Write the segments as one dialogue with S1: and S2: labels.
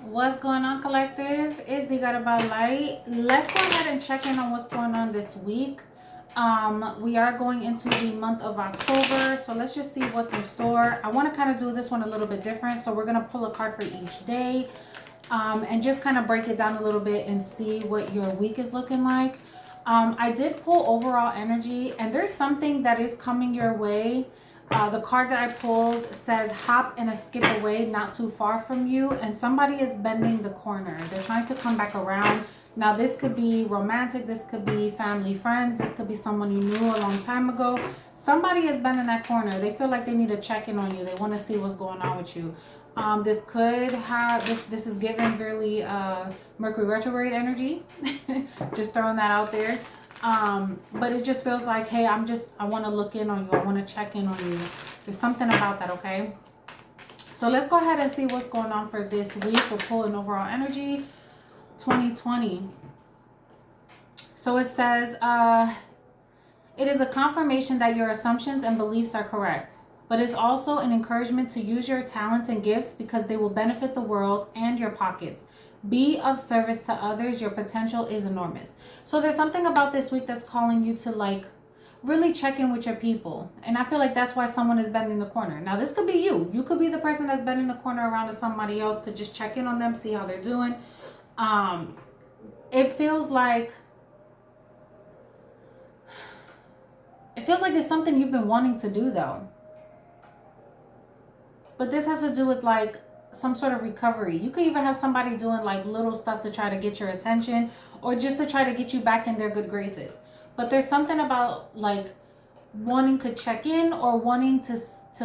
S1: What's going on, collective? It's the God About Light. Let's go ahead and check in on what's going on this week. We are going into the month of October, so let's just see what's in store. I want to kind of do this one a little bit different, so we're going to pull a card for each day, and just kind of break it down a little bit and see what your week is looking like. I did pull overall energy, and there's something that is coming your way. The card that I pulled says hop and a skip away, not too far from you, and somebody is bending the corner. They're trying to come back around. Now, this could be romantic, this could be family, friends, this could be someone you knew a long time ago. Somebody is bending that corner. They feel like they need to check in on you. They want to see what's going on with you. This could have, this is giving really Mercury retrograde energy. Just throwing that out there. But it just feels like, hey, I want to look in on you. I want to check in on you. There's something about that, okay? So let's go ahead and see what's going on for this week. We'll pull an overall energy, 2020. So it says, it is a confirmation that your assumptions and beliefs are correct, but it's also an encouragement to use your talents and gifts because they will benefit the world and your pockets. Be of service to others. Your potential is enormous. So there's something about this week that's calling you to like really check in with your people. And I feel like that's why someone is bending the corner. Now, this could be you. You could be the person that's bending the corner around to somebody else to just check in on them, see how they're doing. It feels like it's something you've been wanting to do though. But this has to do with like some sort of recovery. You could even have somebody doing like little stuff to try to get your attention or just to try to get you back in their good graces. But there's something about like wanting to check in or wanting to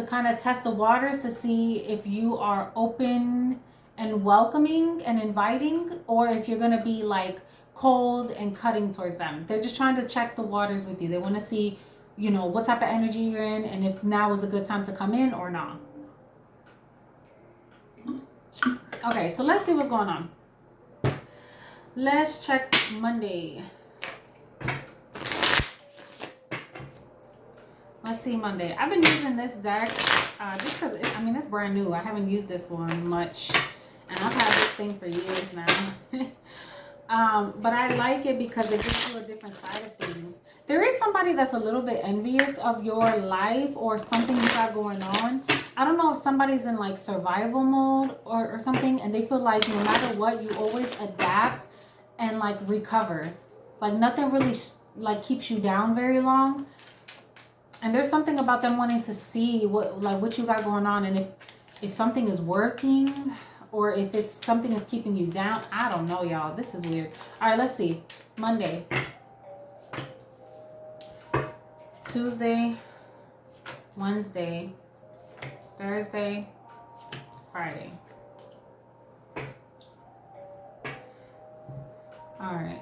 S1: kind of test the waters to see if you are open and welcoming and inviting, or if you're going to be like cold and cutting towards them. They're just trying to check the waters with you. They want to see, you know, what type of energy you're in and if now is a good time to come in or not. Okay, so let's see what's going on. Let's check Monday. Let's see Monday. I've been using this deck just because, it's brand new. I haven't used this one much. And I've had this thing for years now. But I like it because it gives you a different side of things. There is somebody that's a little bit envious of your life or something you got going on. I don't know if somebody's in like survival mode or something, and they feel like no matter what, you always adapt and like recover. Like nothing really like keeps you down very long. And there's something about them wanting to see what you got going on, and if something is working or if it's something is keeping you down. I don't know, y'all. This is weird. All right, let's see. Monday, Tuesday, Wednesday, Thursday, Friday. All right.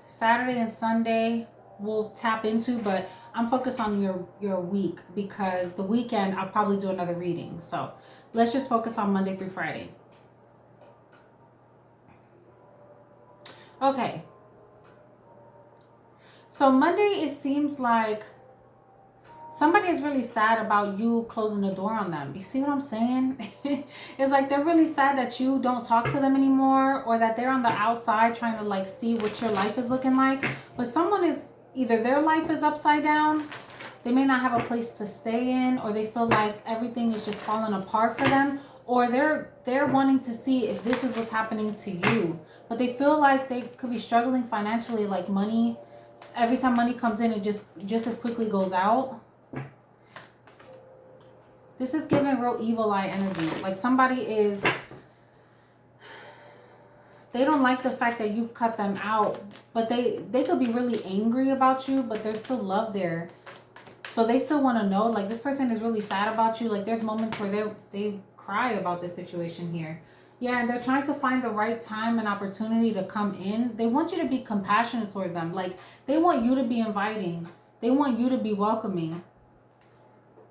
S1: Saturday and Sunday we'll tap into, but I'm focused on your week because the weekend I'll probably do another reading. So let's just focus on Monday through Friday. Okay. So Monday, it seems like somebody is really sad about you closing the door on them. You see what I'm saying? It's like they're really sad that you don't talk to them anymore, or that they're on the outside trying to like see what your life is looking like. But someone is, either their life is upside down, they may not have a place to stay in, or they feel like everything is just falling apart for them, or they're wanting to see if this is what's happening to you. But they feel like they could be struggling financially, like money. Every time money comes in, it just as quickly goes out. This is giving real evil eye energy. Like somebody is, they don't like the fact that you've cut them out, but they could be really angry about you, but there's still love there. So they still want to know, like this person is really sad about you. Like there's moments where they cry about this situation here. Yeah, and they're trying to find the right time and opportunity to come in. They want you to be compassionate towards them. Like they want you to be inviting. They want you to be welcoming.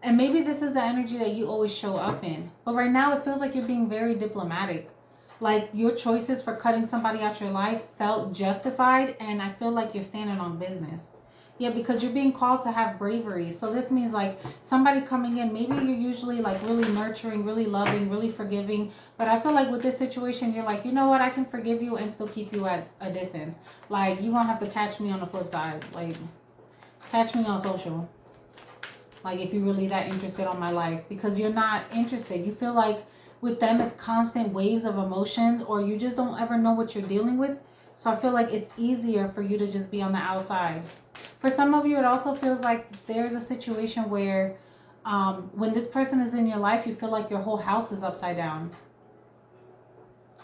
S1: And maybe this is the energy that you always show up in. But right now it feels like you're being very diplomatic. Like your choices for cutting somebody out your life felt justified, and I feel like you're standing on business. Yeah, because you're being called to have bravery. So this means like somebody coming in, maybe you're usually like really nurturing, really loving, really forgiving. But I feel like with this situation, you're like, you know what, I can forgive you and still keep you at a distance. Like, you're going to have to catch me on the flip side. Like, catch me on social. Like, if you're really that interested on my life. Because you're not interested. You feel like with them it's constant waves of emotion, or you just don't ever know what you're dealing with. So I feel like it's easier for you to just be on the outside. For some of you, it also feels like there's a situation where when this person is in your life, you feel like your whole house is upside down.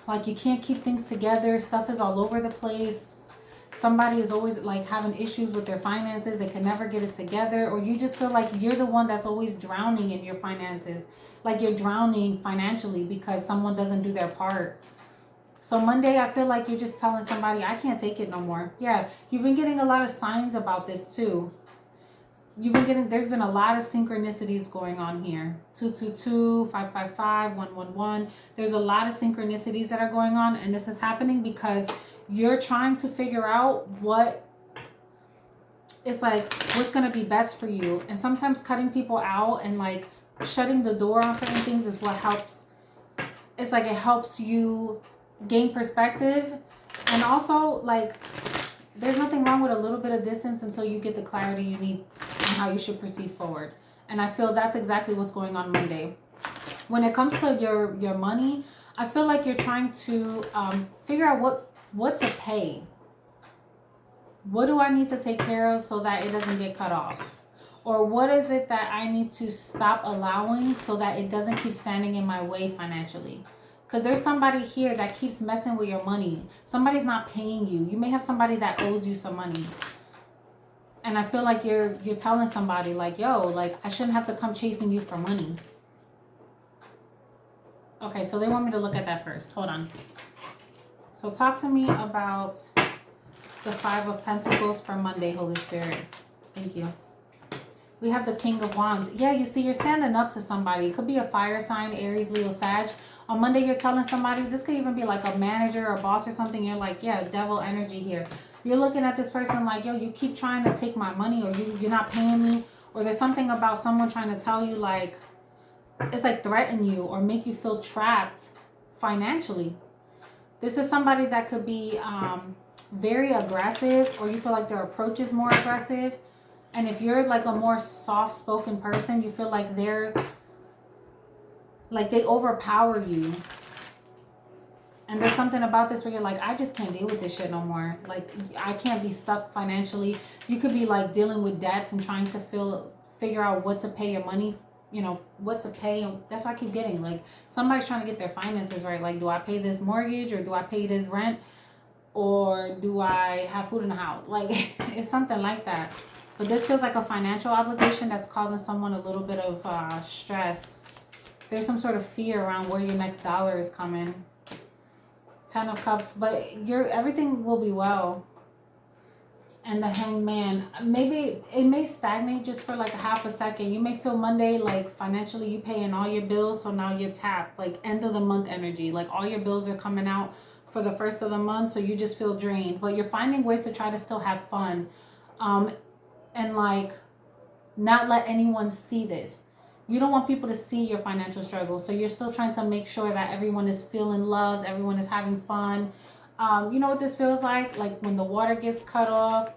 S1: Like you can't keep things together. Stuff is all over the place. Somebody is always like having issues with their finances. They can never get it together. Or you just feel like you're the one that's always drowning in your finances. Like you're drowning financially because someone doesn't do their part. So Monday, I feel like you're just telling somebody, I can't take it no more. Yeah, you've been getting a lot of signs about this too. There's been a lot of synchronicities going on here. 222, 555, 111. There's a lot of synchronicities that are going on. And this is happening because you're trying to figure out it's like, what's going to be best for you. And sometimes cutting people out and like shutting the door on certain things is what helps. It's like it helps you gain perspective. And also, like, there's nothing wrong with a little bit of distance until you get the clarity you need on how you should proceed forward. And I feel that's exactly what's going on Monday. When it comes to your money, I feel like you're trying to figure out what to pay. What do I need to take care of so that it doesn't get cut off? Or what is it that I need to stop allowing so that it doesn't keep standing in my way financially? Because there's somebody here that keeps messing with your money. Somebody's not paying you. You may have somebody that owes you some money. And I feel like you're telling somebody like, yo, like I shouldn't have to come chasing you for money. Okay, so they want me to look at that first. Hold on. So talk to me about the 5 of Pentacles for Monday, Holy Spirit. Thank you. We have the King of Wands. Yeah, you see, you're standing up to somebody. It could be a fire sign, Aries, Leo, Sag. On Monday, you're telling somebody, this could even be like a manager or boss or something. You're like, yeah, devil energy here. You're looking at this person like, yo, you keep trying to take my money, or you're not paying me. Or there's something about someone trying to tell you like, it's like threaten you or make you feel trapped financially. This is somebody that could be very aggressive, or you feel like their approach is more aggressive. And if you're like a more soft-spoken person, you feel like they overpower you. And there's something about this where you're like, I just can't deal with this shit no more. Like, I can't be stuck financially. You could be like dealing with debts and trying to figure out what to pay your money, you know, what to pay. That's what I keep getting. Like, somebody's trying to get their finances right. Like, do I pay this mortgage, or do I pay this rent, or do I have food in the house? Like, it's something like that. But this feels like a financial obligation that's causing someone a little bit of stress. There's some sort of fear around where your next dollar is coming. 10 of Cups, but everything will be well. And the Hanged Man, maybe it may stagnate just for like a half a second. You may feel Monday like financially you paying all your bills, so now you're tapped, like end of the month energy. Like all your bills are coming out for the first of the month, so you just feel drained. But you're finding ways to try to still have fun. And like not let anyone see this. You don't want people to see your financial struggle. So you're still trying to make sure that everyone is feeling loved, everyone is having fun. You know what this feels like? Like when the water gets cut off,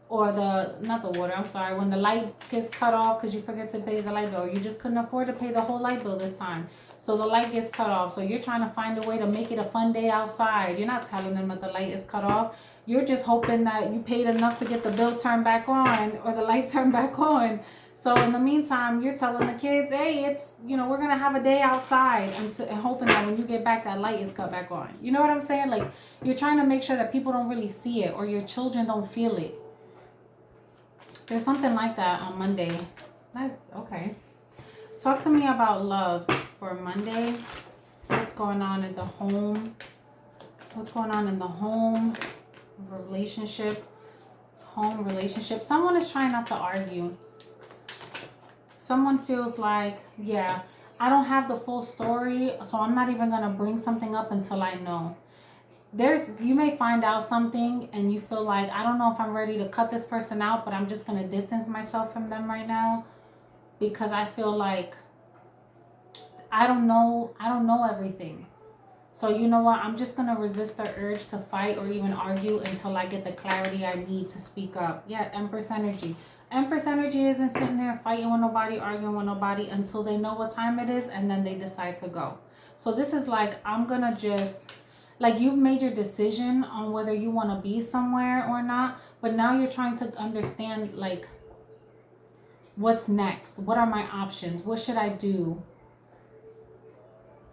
S1: or when the light gets cut off because you forget to pay the light bill. You just couldn't afford to pay the whole light bill this time. So the light gets cut off. So you're trying to find a way to make it a fun day outside. You're not telling them that the light is cut off. You're just hoping that you paid enough to get the bill turned back on or the light turned back on. So in the meantime, you're telling the kids, hey, it's, you know, we're going to have a day outside, and hoping that when you get back, that light is cut back on. You know what I'm saying? Like, you're trying to make sure that people don't really see it, or your children don't feel it. There's something like that on Monday. That's okay. Talk to me about love for Monday. What's going on in the home? What's going on in the home? Relationship. Home relationship. Someone is trying not to argue. Someone feels like, yeah, I don't have the full story, so I'm not even going to bring something up until I know. you may find out something and you feel like, I don't know if I'm ready to cut this person out, but I'm just going to distance myself from them right now because I feel like I don't know everything. So you know what? I'm just going to resist the urge to fight or even argue until I get the clarity I need to speak up. Yeah, Empress energy. Empress energy isn't sitting there fighting with nobody, arguing with nobody until they know what time it is and then they decide to go. So this is like, I'm going to just, like, you've made your decision on whether you want to be somewhere or not, but now you're trying to understand, like, what's next? What are my options? What should I do?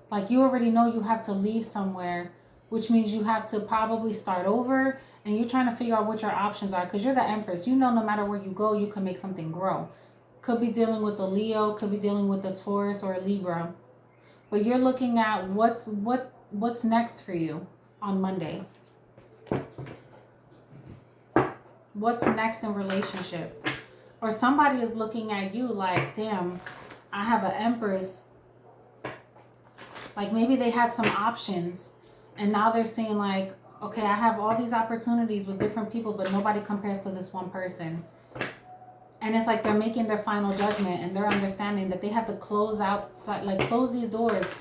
S1: Like, you already know you have to leave somewhere, which means you have to probably start over, and you're trying to figure out what your options are because you're the Empress. You know, no matter where you go, you can make something grow. Could be dealing with a Leo, could be dealing with a Taurus or a Libra. But you're looking at what's next for you on Monday. What's next in relationship? Or somebody is looking at you like, damn, I have an Empress. Like, maybe they had some options and now they're saying like, okay, I have all these opportunities with different people, but nobody compares to this one person. And it's like they're making their final judgment and they're understanding that they have to close these doors.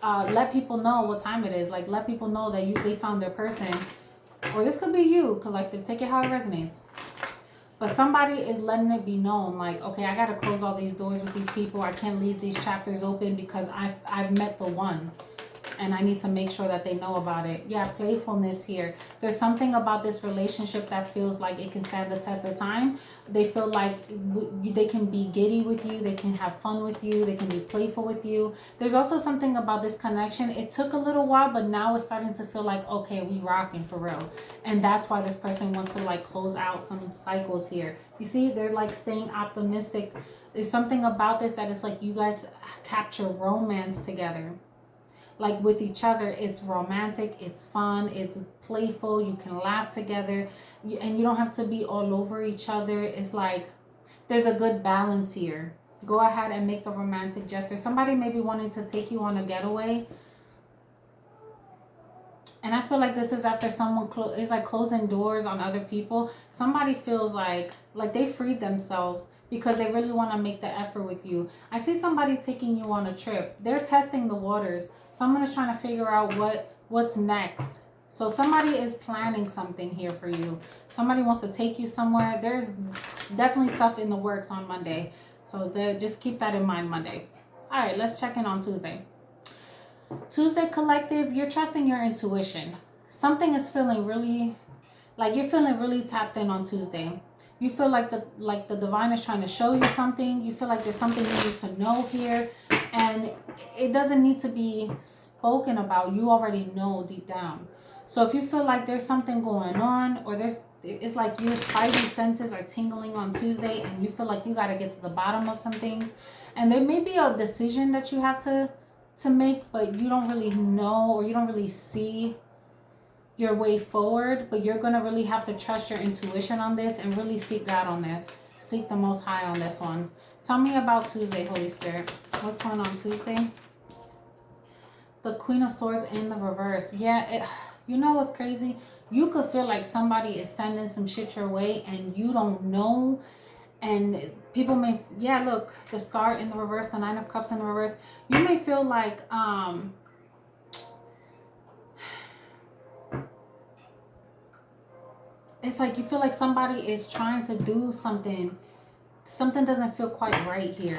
S1: Let people know what time it is. Like, let people know that they found their person. Or this could be you, collective. Take it how it resonates. But somebody is letting it be known, like, okay, I got to close all these doors with these people. I can't leave these chapters open because I've met the one. And I need to make sure that they know about it. Yeah, playfulness here. There's something about this relationship that feels like it can stand the test of time. They feel like they can be giddy with you. They can have fun with you. They can be playful with you. There's also something about this connection. It took a little while, but now it's starting to feel like, okay, we rocking for real. And that's why this person wants to like close out some cycles here. You see, they're like staying optimistic. There's something about this that is like you guys capture romance together. Like with each other, it's romantic, it's fun, it's playful, you can laugh together, and you don't have to be all over each other. It's like there's a good balance here. Go ahead and make the romantic gesture. Somebody may be wanting to take you on a getaway, and I feel like this is after someone is like closing doors on other people. Somebody feels like they freed themselves because they really want to make the effort with you. I see somebody taking you on a trip. They're testing the waters. Someone is trying to figure out what's next. So somebody is planning something here for you. Somebody wants to take you somewhere. There's definitely stuff in the works on Monday. So just keep that in mind Monday. All right, let's check in on Tuesday. Tuesday, collective, you're trusting your intuition. Something is feeling really, like you're feeling really tapped in on Tuesday. You feel like the divine is trying to show you something. You feel like there's something you need to know here. And it doesn't need to be spoken about. You already know deep down. So if you feel like there's something going on, or it's like your spidey senses are tingling on Tuesday and you feel like you got to get to the bottom of some things. And there may be a decision that you have to make, but you don't really know, or you don't really see your way forward. But you're going to really have to trust your intuition on this and really seek God on this. Seek the Most High on this one. Tell me about Tuesday, Holy Spirit. What's going on Tuesday? The Queen of Swords in the reverse. Yeah, you know what's crazy? You could feel like somebody is sending some shit your way and you don't know. And people may, yeah, look, the Star in the reverse, the Nine of Cups in the reverse. You may feel like, it's like you feel like somebody is trying to do something. Something doesn't feel quite right here.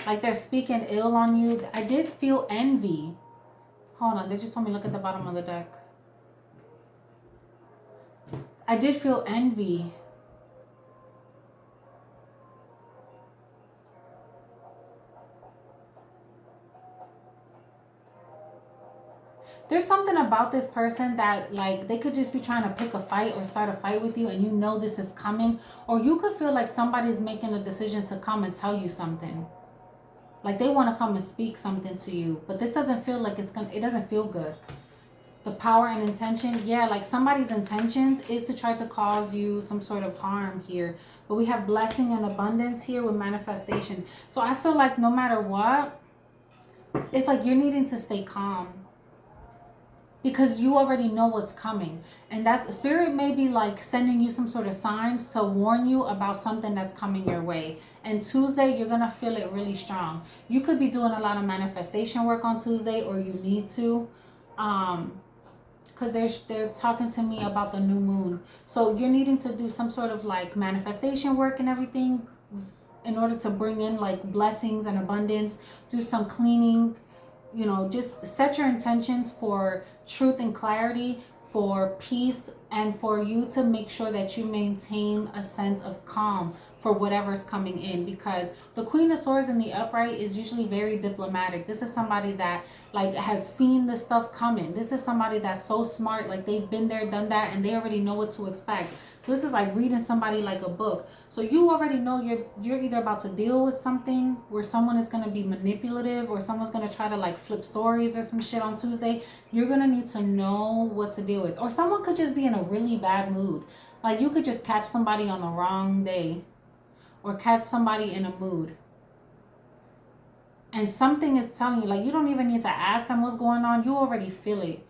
S1: Like they're speaking ill on you. I did feel envy. Hold on, they just told me look at the bottom of the deck. I did feel envy. There's something about this person that like they could just be trying to pick a fight or start a fight with you, and you know this is coming. Or you could feel like somebody's making a decision to come and tell you something. Like they want to come and speak something to you, but this doesn't feel like it doesn't feel good. The power and intention, yeah, like somebody's intentions is to try to cause you some sort of harm here. But we have blessing and abundance here with manifestation. So I feel like no matter what, it's like you're needing to stay calm. because you already know what's coming. And that's, spirit may be like sending you some sort of signs to warn you about something that's coming your way. And Tuesday, you're gonna feel it really strong. You could be doing a lot of manifestation work on Tuesday, or you need to, because they're talking to me about the new moon. So you're needing to do some sort of like manifestation work and everything in order to bring in like blessings and abundance. Do some cleaning, you know, just set your intentions for truth and clarity, for peace, and for you to make sure that you maintain a sense of calm for whatever's coming in, because the Queen of Swords in the upright is usually very diplomatic. This is somebody that like has seen the stuff coming. This is somebody that's so smart, like they've been there, done that, and they already know what to expect. So this is like reading somebody like a book. So you already know you're either about to deal with something where someone is going to be manipulative, or someone's going to try to like flip stories or some shit on Tuesday. You're going to need to know what to deal with. Or someone could just be in a really bad mood. Like you could just catch somebody on the wrong day, or catch somebody in a mood. And something is telling you, like, you don't even need to ask them what's going on. You already feel it.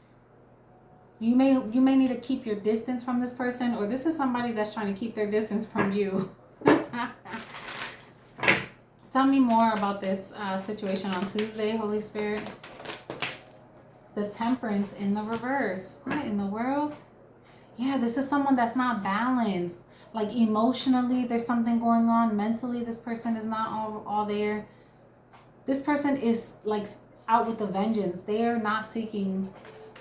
S1: You may need to keep your distance from this person, or this is somebody that's trying to keep their distance from you. Tell me more about this situation on Tuesday, Holy Spirit. The Temperance in the reverse. What in the world? Yeah, this is someone that's not balanced. Like emotionally, there's something going on. Mentally, this person is not all there. This person is like out with a vengeance. They are not seeking,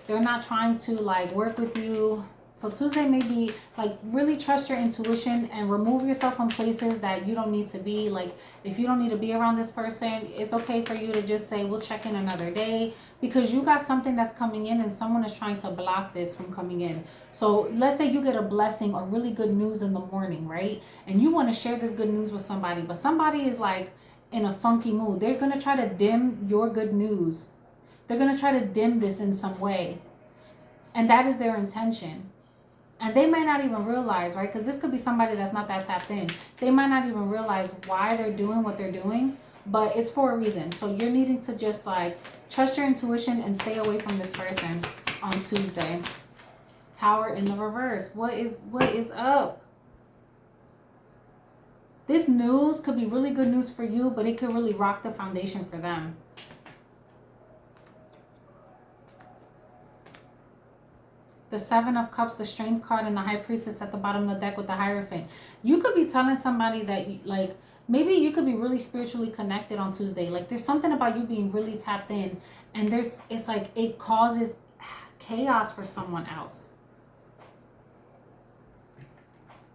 S1: they're not trying to like work with you. So Tuesday may be like, really trust your intuition and remove yourself from places that you don't need to be. Like if you don't need to be around this person, it's okay for you to just say, we'll check in another day, because you got something that's coming in and someone is trying to block this from coming in. So let's say you get a blessing or really good news in the morning, right? And you want to share this good news with somebody, but somebody is like in a funky mood. They're going to try to dim your good news. They're going to try to dim this in some way. And that is their intention. And they might not even realize, right? Because this could be somebody that's not that tapped in. They might not even realize why they're doing what they're doing, but it's for a reason. So you're needing to just like trust your intuition and stay away from this person on Tuesday. Tower in the reverse. What is up? This news could be really good news for you, but it could really rock the foundation for them. The Seven of Cups, the Strength card, and the High Priestess at the bottom of the deck with the Hierophant. You could be telling somebody that, like, maybe you could be really spiritually connected on Tuesday. Like, there's something about you being really tapped in, and it's like it causes chaos for someone else.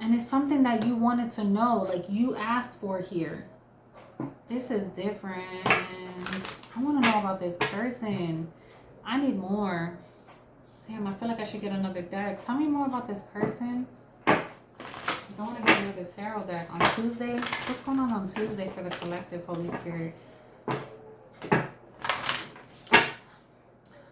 S1: And it's something that you wanted to know, like you asked for here. This is different. I want to know about this person. I need more. Damn, I feel like I should get another deck. Tell me more about this person. I don't want to get another tarot deck on Tuesday. What's going on Tuesday for the collective, Holy Spirit?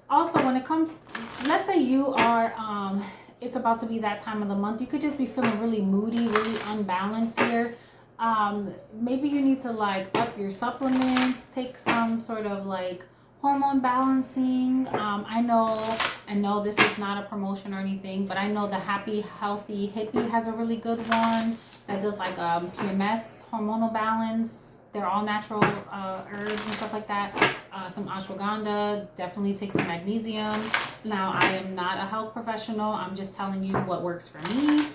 S1: Also, when it comes, let's say you are, it's about to be that time of the month. You could just be feeling really moody, really unbalanced here. Maybe you need to like up your supplements, take some sort of like hormone balancing. I know this is not a promotion or anything, but I know the Happy Healthy Hippie has a really good one that does like PMS, hormonal balance. They're all natural herbs and stuff like that. Some ashwagandha, definitely take some magnesium. Now, I am not a health professional. I'm just telling you what works for me.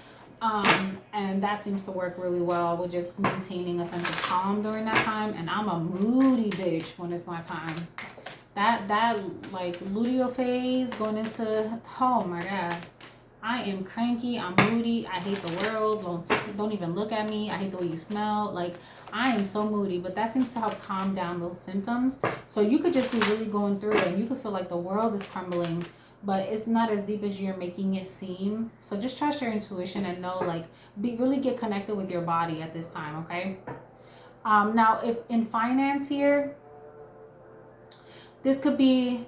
S1: And that seems to work really well with just maintaining a sense of calm during that time. And I'm a moody bitch when it's my time. That like luteal phase going into, oh my God. I am cranky, I'm moody, I hate the world, don't even look at me, I hate the way you smell. Like, I am so moody, but that seems to help calm down those symptoms. So you could just be really going through it and you could feel like the world is crumbling, but it's not as deep as you're making it seem. So just trust your intuition and know, like, really get connected with your body at this time, okay? Now, if in finance here, this could be,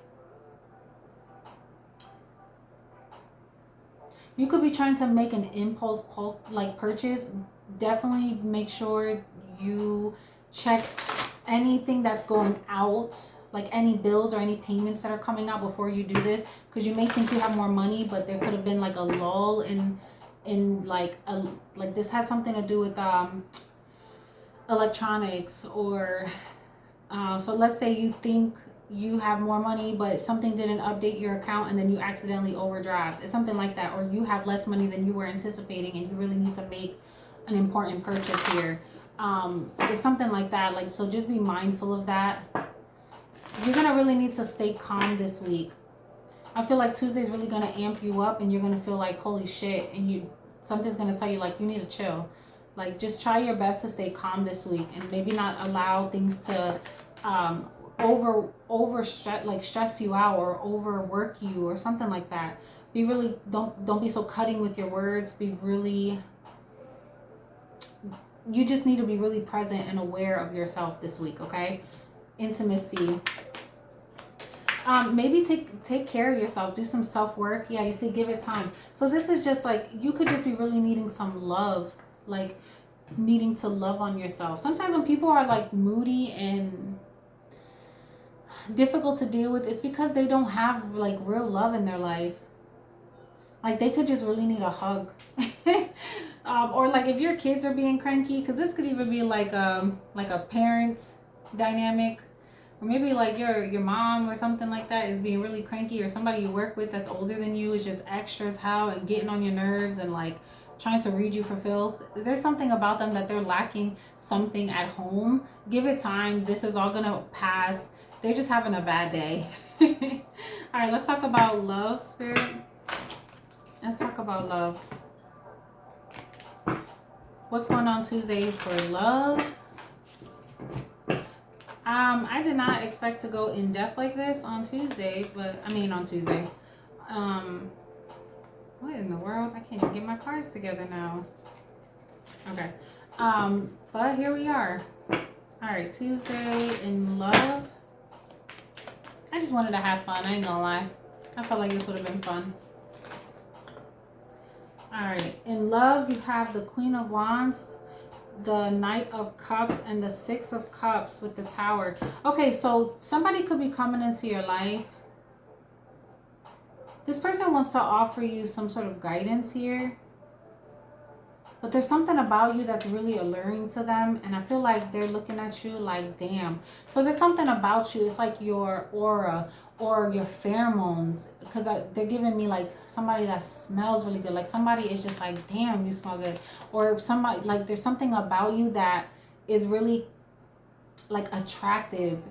S1: you could be trying to make an impulse like purchase. Definitely make sure you check anything that's going out like any bills or any payments that are coming out before you do this, because you may think you have more money, but there could have been like a lull in like this has something to do with electronics, or so let's say you think you have more money, but something didn't update your account and then you accidentally overdraft. It's something like that. Or you have less money than you were anticipating and you really need to make an important purchase here. There's something like that. Like, so just be mindful of that. You're going to really need to stay calm this week. I feel like Tuesday is really going to amp you up and you're going to feel like, holy shit. And something's going to tell you like, you need to chill. Like, just try your best to stay calm this week and maybe not allow things to, stress you out or overwork you or something like that. Be really, don't be so cutting with your words. Be really, you just need to be really present and aware of yourself this week, okay? Intimacy. Maybe take care of yourself. Do some self-work. Yeah, you see, give it time. So this is just like, you could just be really needing some love, like needing to love on yourself. Sometimes when people are like moody and difficult to deal with, it's because they don't have like real love in their life. Like, they could just really need a hug. Or like if your kids are being cranky, because this could even be like a parent dynamic, or maybe like your mom or something like that is being really cranky, or somebody you work with that's older than you is just extra as hell and getting on your nerves and like trying to read you for filth. There's something about them that they're lacking something at home. Give it time. This is all gonna pass. They're just having a bad day. All right, let's talk about love, Spirit. Let's talk about love. What's going on Tuesday for love? I did not expect to go in depth like this on Tuesday, but on Tuesday. What in the world? I can't even get my cards together now. Okay. But here we are. All right, Tuesday in love. I just wanted to have fun. I ain't gonna lie. I felt like this would have been fun. All right. In love, you have the Queen of Wands, the Knight of Cups, and the Six of Cups with the Tower. Okay, so somebody could be coming into your life. This person wants to offer you some sort of guidance here. But there's something about you that's really alluring to them. And I feel like they're looking at you like, damn. So there's something about you. It's like your aura or your pheromones. Because they're giving me like somebody that smells really good. Like somebody is just like, damn, you smell good. Or somebody, like there's something about you that is really like attractive.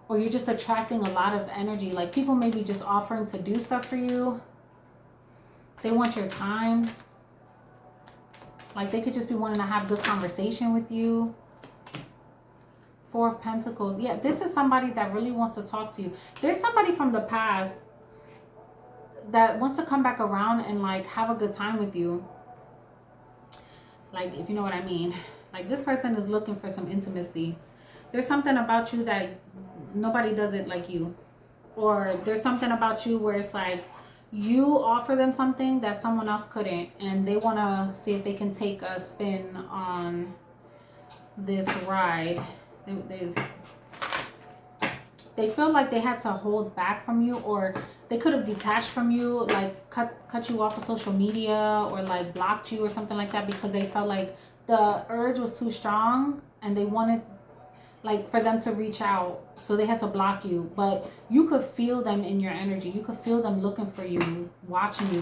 S1: Or you're just attracting a lot of energy. Like people may be just offering to do stuff for you. They want your time. Like they could just be wanting to have good conversation with you. Four of Pentacles. Yeah, this is somebody that really wants to talk to you. There's somebody from the past that wants to come back around and like have a good time with you. Like, if you know what I mean. Like this person is looking for some intimacy. There's something about you that nobody does it like you. Or there's something about you where it's like you offer them something that someone else couldn't, and they want to see if they can take a spin on this ride. They feel like they had to hold back from you, or they could have detached from you, like cut you off of social media, or like blocked you or something like that, because they felt like the urge was too strong and they wanted like for them to reach out, so they had to block you. But you could feel them in your energy. You could feel them looking for you, watching you.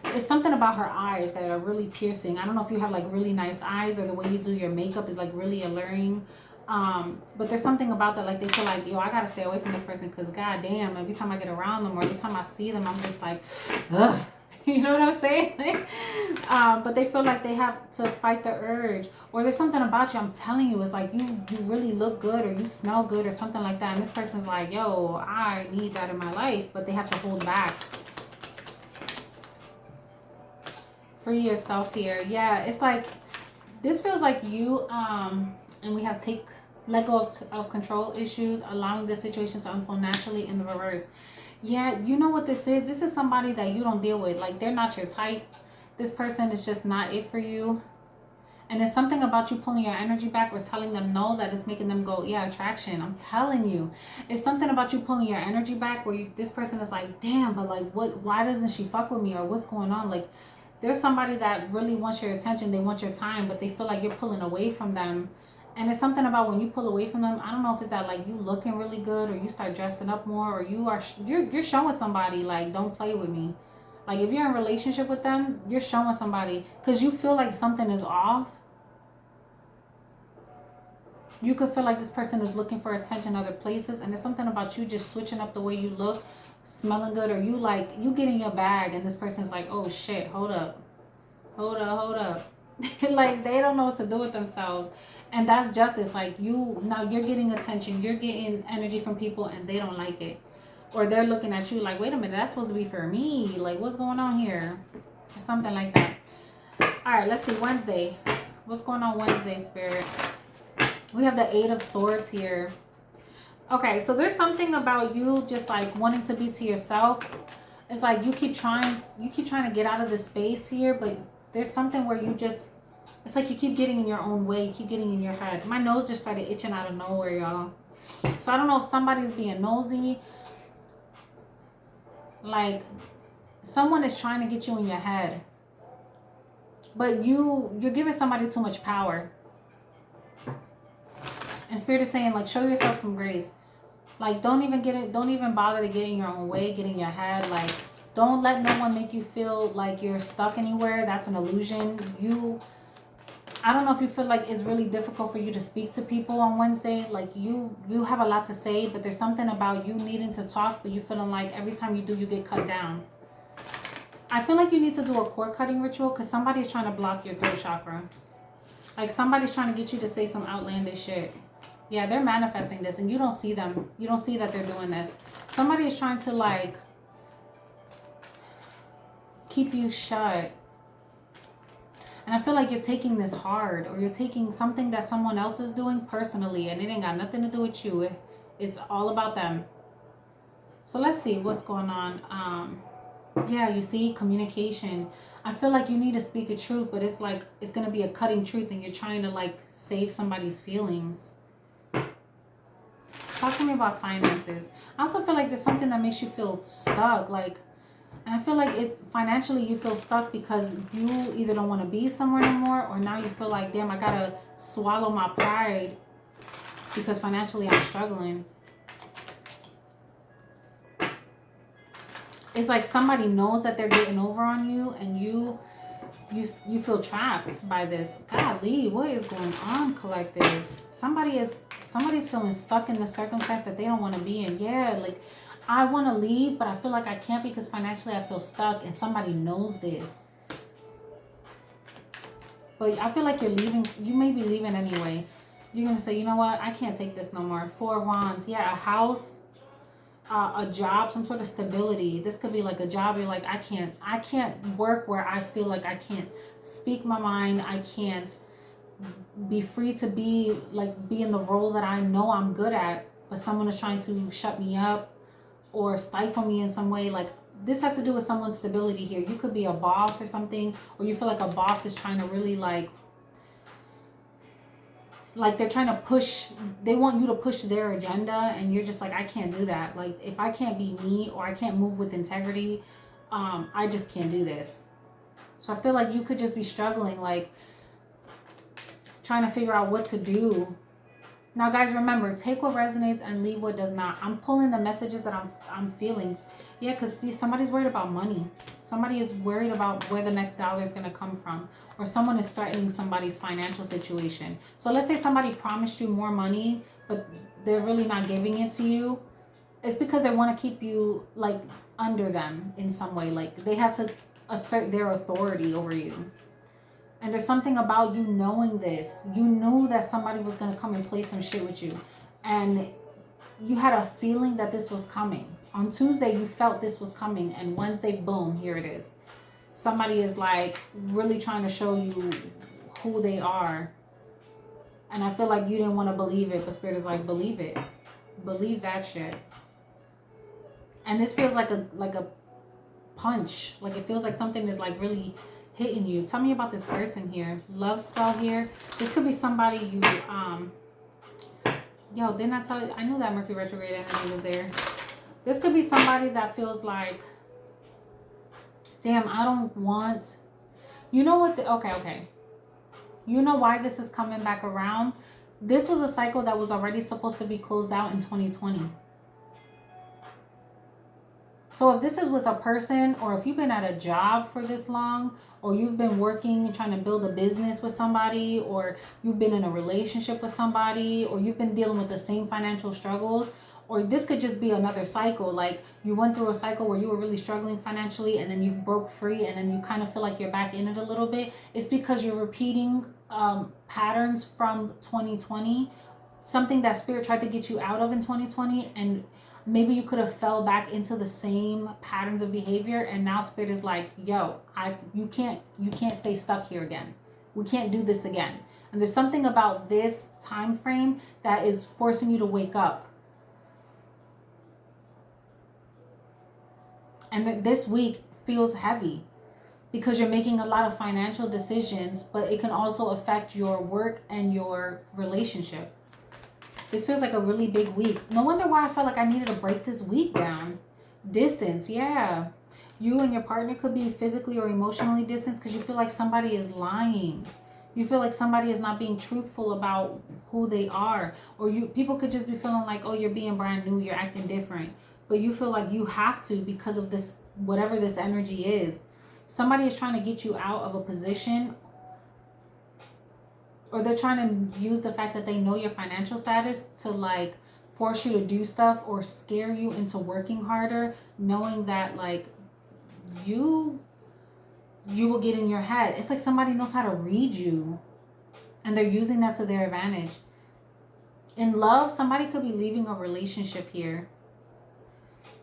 S1: It's something about her eyes that are really piercing. I don't know if you have like really nice eyes, or the way you do your makeup is like really alluring. But there's something about that, like they feel like, yo, I gotta stay away from this person, because goddamn, every time I get around them or every time I see them, I'm just like, ugh. You know what I'm saying? But they feel like they have to fight the urge. Or there's something about you, I'm telling you, it's like you really look good, or you smell good, or something like that. And this person's like, yo, I need that in my life. But they have to hold back. Free yourself here. Yeah, it's like, this feels like you, and we have let go of control issues, allowing the situation to unfold naturally in the reverse. Yeah, you know what this is? This is somebody that you don't deal with. Like, they're not your type. This person is just not it for you. And it's something about you pulling your energy back or telling them no that is making them go, yeah, attraction. I'm telling you. It's something about you pulling your energy back where this person is like, damn, but like, why doesn't she fuck with me? Or what's going on? Like, there's somebody that really wants your attention. They want your time, but they feel like you're pulling away from them. And it's something about when you pull away from them. I don't know if it's that like you looking really good or you start dressing up more or you're showing somebody like, don't play with me. Like if you're in a relationship with them, you're showing somebody because you feel like something is off. You could feel like this person is looking for attention other places, and there's something about you just switching up the way you look, smelling good, or you get in your bag and this person's like, oh shit, hold up. Like they don't know what to do with themselves. And that's justice. Like now you're getting attention, you're getting energy from people and they don't like it. Or they're looking at you like, wait a minute, that's supposed to be for me. Like what's going on here? Or something like that. Alright, let's see. Wednesday. What's going on Wednesday, Spirit? We have the 8 of Swords here. Okay, so there's something about you just like wanting to be to yourself. It's like you keep trying to get out of this space here, but there's something where it's like you keep getting in your own way, you keep getting in your head. My nose just started itching out of nowhere, y'all. So I don't know if somebody's being nosy. Like someone is trying to get you in your head. But you're giving somebody too much power. And Spirit is saying, like, show yourself some grace. Like, don't even bother to get in your own way, get in your head. Like, don't let no one make you feel like you're stuck anywhere. That's an illusion. I don't know if you feel like it's really difficult for you to speak to people on Wednesday. Like, you have a lot to say, but there's something about you needing to talk, but you feeling like every time you do, you get cut down. I feel like you need to do a cord cutting ritual because somebody's trying to block your throat chakra. Like, somebody's trying to get you to say some outlandish shit. Yeah, they're manifesting this and you don't see them. You don't see that they're doing this. Somebody is trying to like keep you shut. And I feel like you're taking this hard, or you're taking something that someone else is doing personally and it ain't got nothing to do with you. It's all about them. So let's see what's going on. Yeah, you see, communication. I feel like you need to speak a truth, but it's like it's going to be a cutting truth and you're trying to like save somebody's feelings. Talk to me about finances. I also feel like there's something that makes you feel stuck. Like, and I feel like it's financially you feel stuck because you either don't want to be somewhere anymore, or now you feel like, damn, I gotta swallow my pride because financially I'm struggling. It's like somebody knows that they're getting over on you, and you feel trapped by this. Golly, what is going on, collective? Somebody's feeling stuck in the circumstance that they don't want to be in. Yeah, like I want to leave, but I feel like I can't because financially I feel stuck, and somebody knows this. But I feel like you're leaving. You may be leaving anyway. You're going to say, you know what? I can't take this no more. 4 of Wands. Yeah, a house, a job, some sort of stability. This could be like a job. You're like, I can't work where I feel like I can't speak my mind. I can't be free to be in the role that I know I'm good at, but someone is trying to shut me up or stifle me in some way. Like, this has to do with someone's stability here. You could be a boss or something, or you feel like a boss is trying to really like they're trying to push, they want you to push their agenda, and you're just like, I can't do that. Like, if I can't be me, or I can't move with integrity, I just can't do this. So I feel like you could just be struggling, like trying to figure out what to do. Now guys, remember, take what resonates and leave what does not. I'm pulling the messages that I'm feeling. Yeah, because see, somebody's worried about money. Somebody is worried about where the next dollar is going to come from. Or someone is threatening somebody's financial situation. So let's say somebody promised you more money, but they're really not giving it to you. It's because they want to keep you like under them in some way. Like, they have to assert their authority over you. And there's something about you knowing this. You knew that somebody was going to come and play some shit with you. And you had a feeling that this was coming. On Tuesday, you felt this was coming. And Wednesday, boom, here it is. Somebody is like really trying to show you who they are. And I feel like you didn't want to believe it. But Spirit is like, believe it. Believe that shit. And this feels like a punch. Like, it feels like something is like really hitting you. Tell me about this person here. Love spell here. This could be somebody you, yo, didn't I tell you? I knew that Mercury retrograde energy was there. This could be somebody that feels like, damn, I don't want, you know what, okay. You know why this is coming back around? This was a cycle that was already supposed to be closed out in 2020. So if this is with a person, or if you've been at a job for this long, or you've been working and trying to build a business with somebody, or you've been in a relationship with somebody, or you've been dealing with the same financial struggles, or this could just be another cycle. Like you went through a cycle where you were really struggling financially, and then you broke free, and then you kind of feel like you're back in it a little bit. It's because you're repeating patterns from 2020, something that spirit tried to get you out of in 2020, and maybe you could have fell back into the same patterns of behavior, and now spirit is like, yo, you can't stay stuck here again. We can't do this again. And there's something about this time frame that is forcing you to wake up. And this week feels heavy because you're making a lot of financial decisions, but it can also affect your work and your relationship. This feels like a really big week. No wonder why I felt like I needed to break this week down. Distance, yeah. You and your partner could be physically or emotionally distanced because you feel like somebody is lying. You feel like somebody is not being truthful about who they are. Or people could just be feeling like, oh, you're being brand new, you're acting different. But you feel like you have to because of this, whatever this energy is. Somebody is trying to get you out of a position, or they're trying to use the fact that they know your financial status to like force you to do stuff or scare you into working harder, knowing that like you will get in your head. It's like somebody knows how to read you and they're using that to their advantage. In love, somebody could be leaving a relationship here.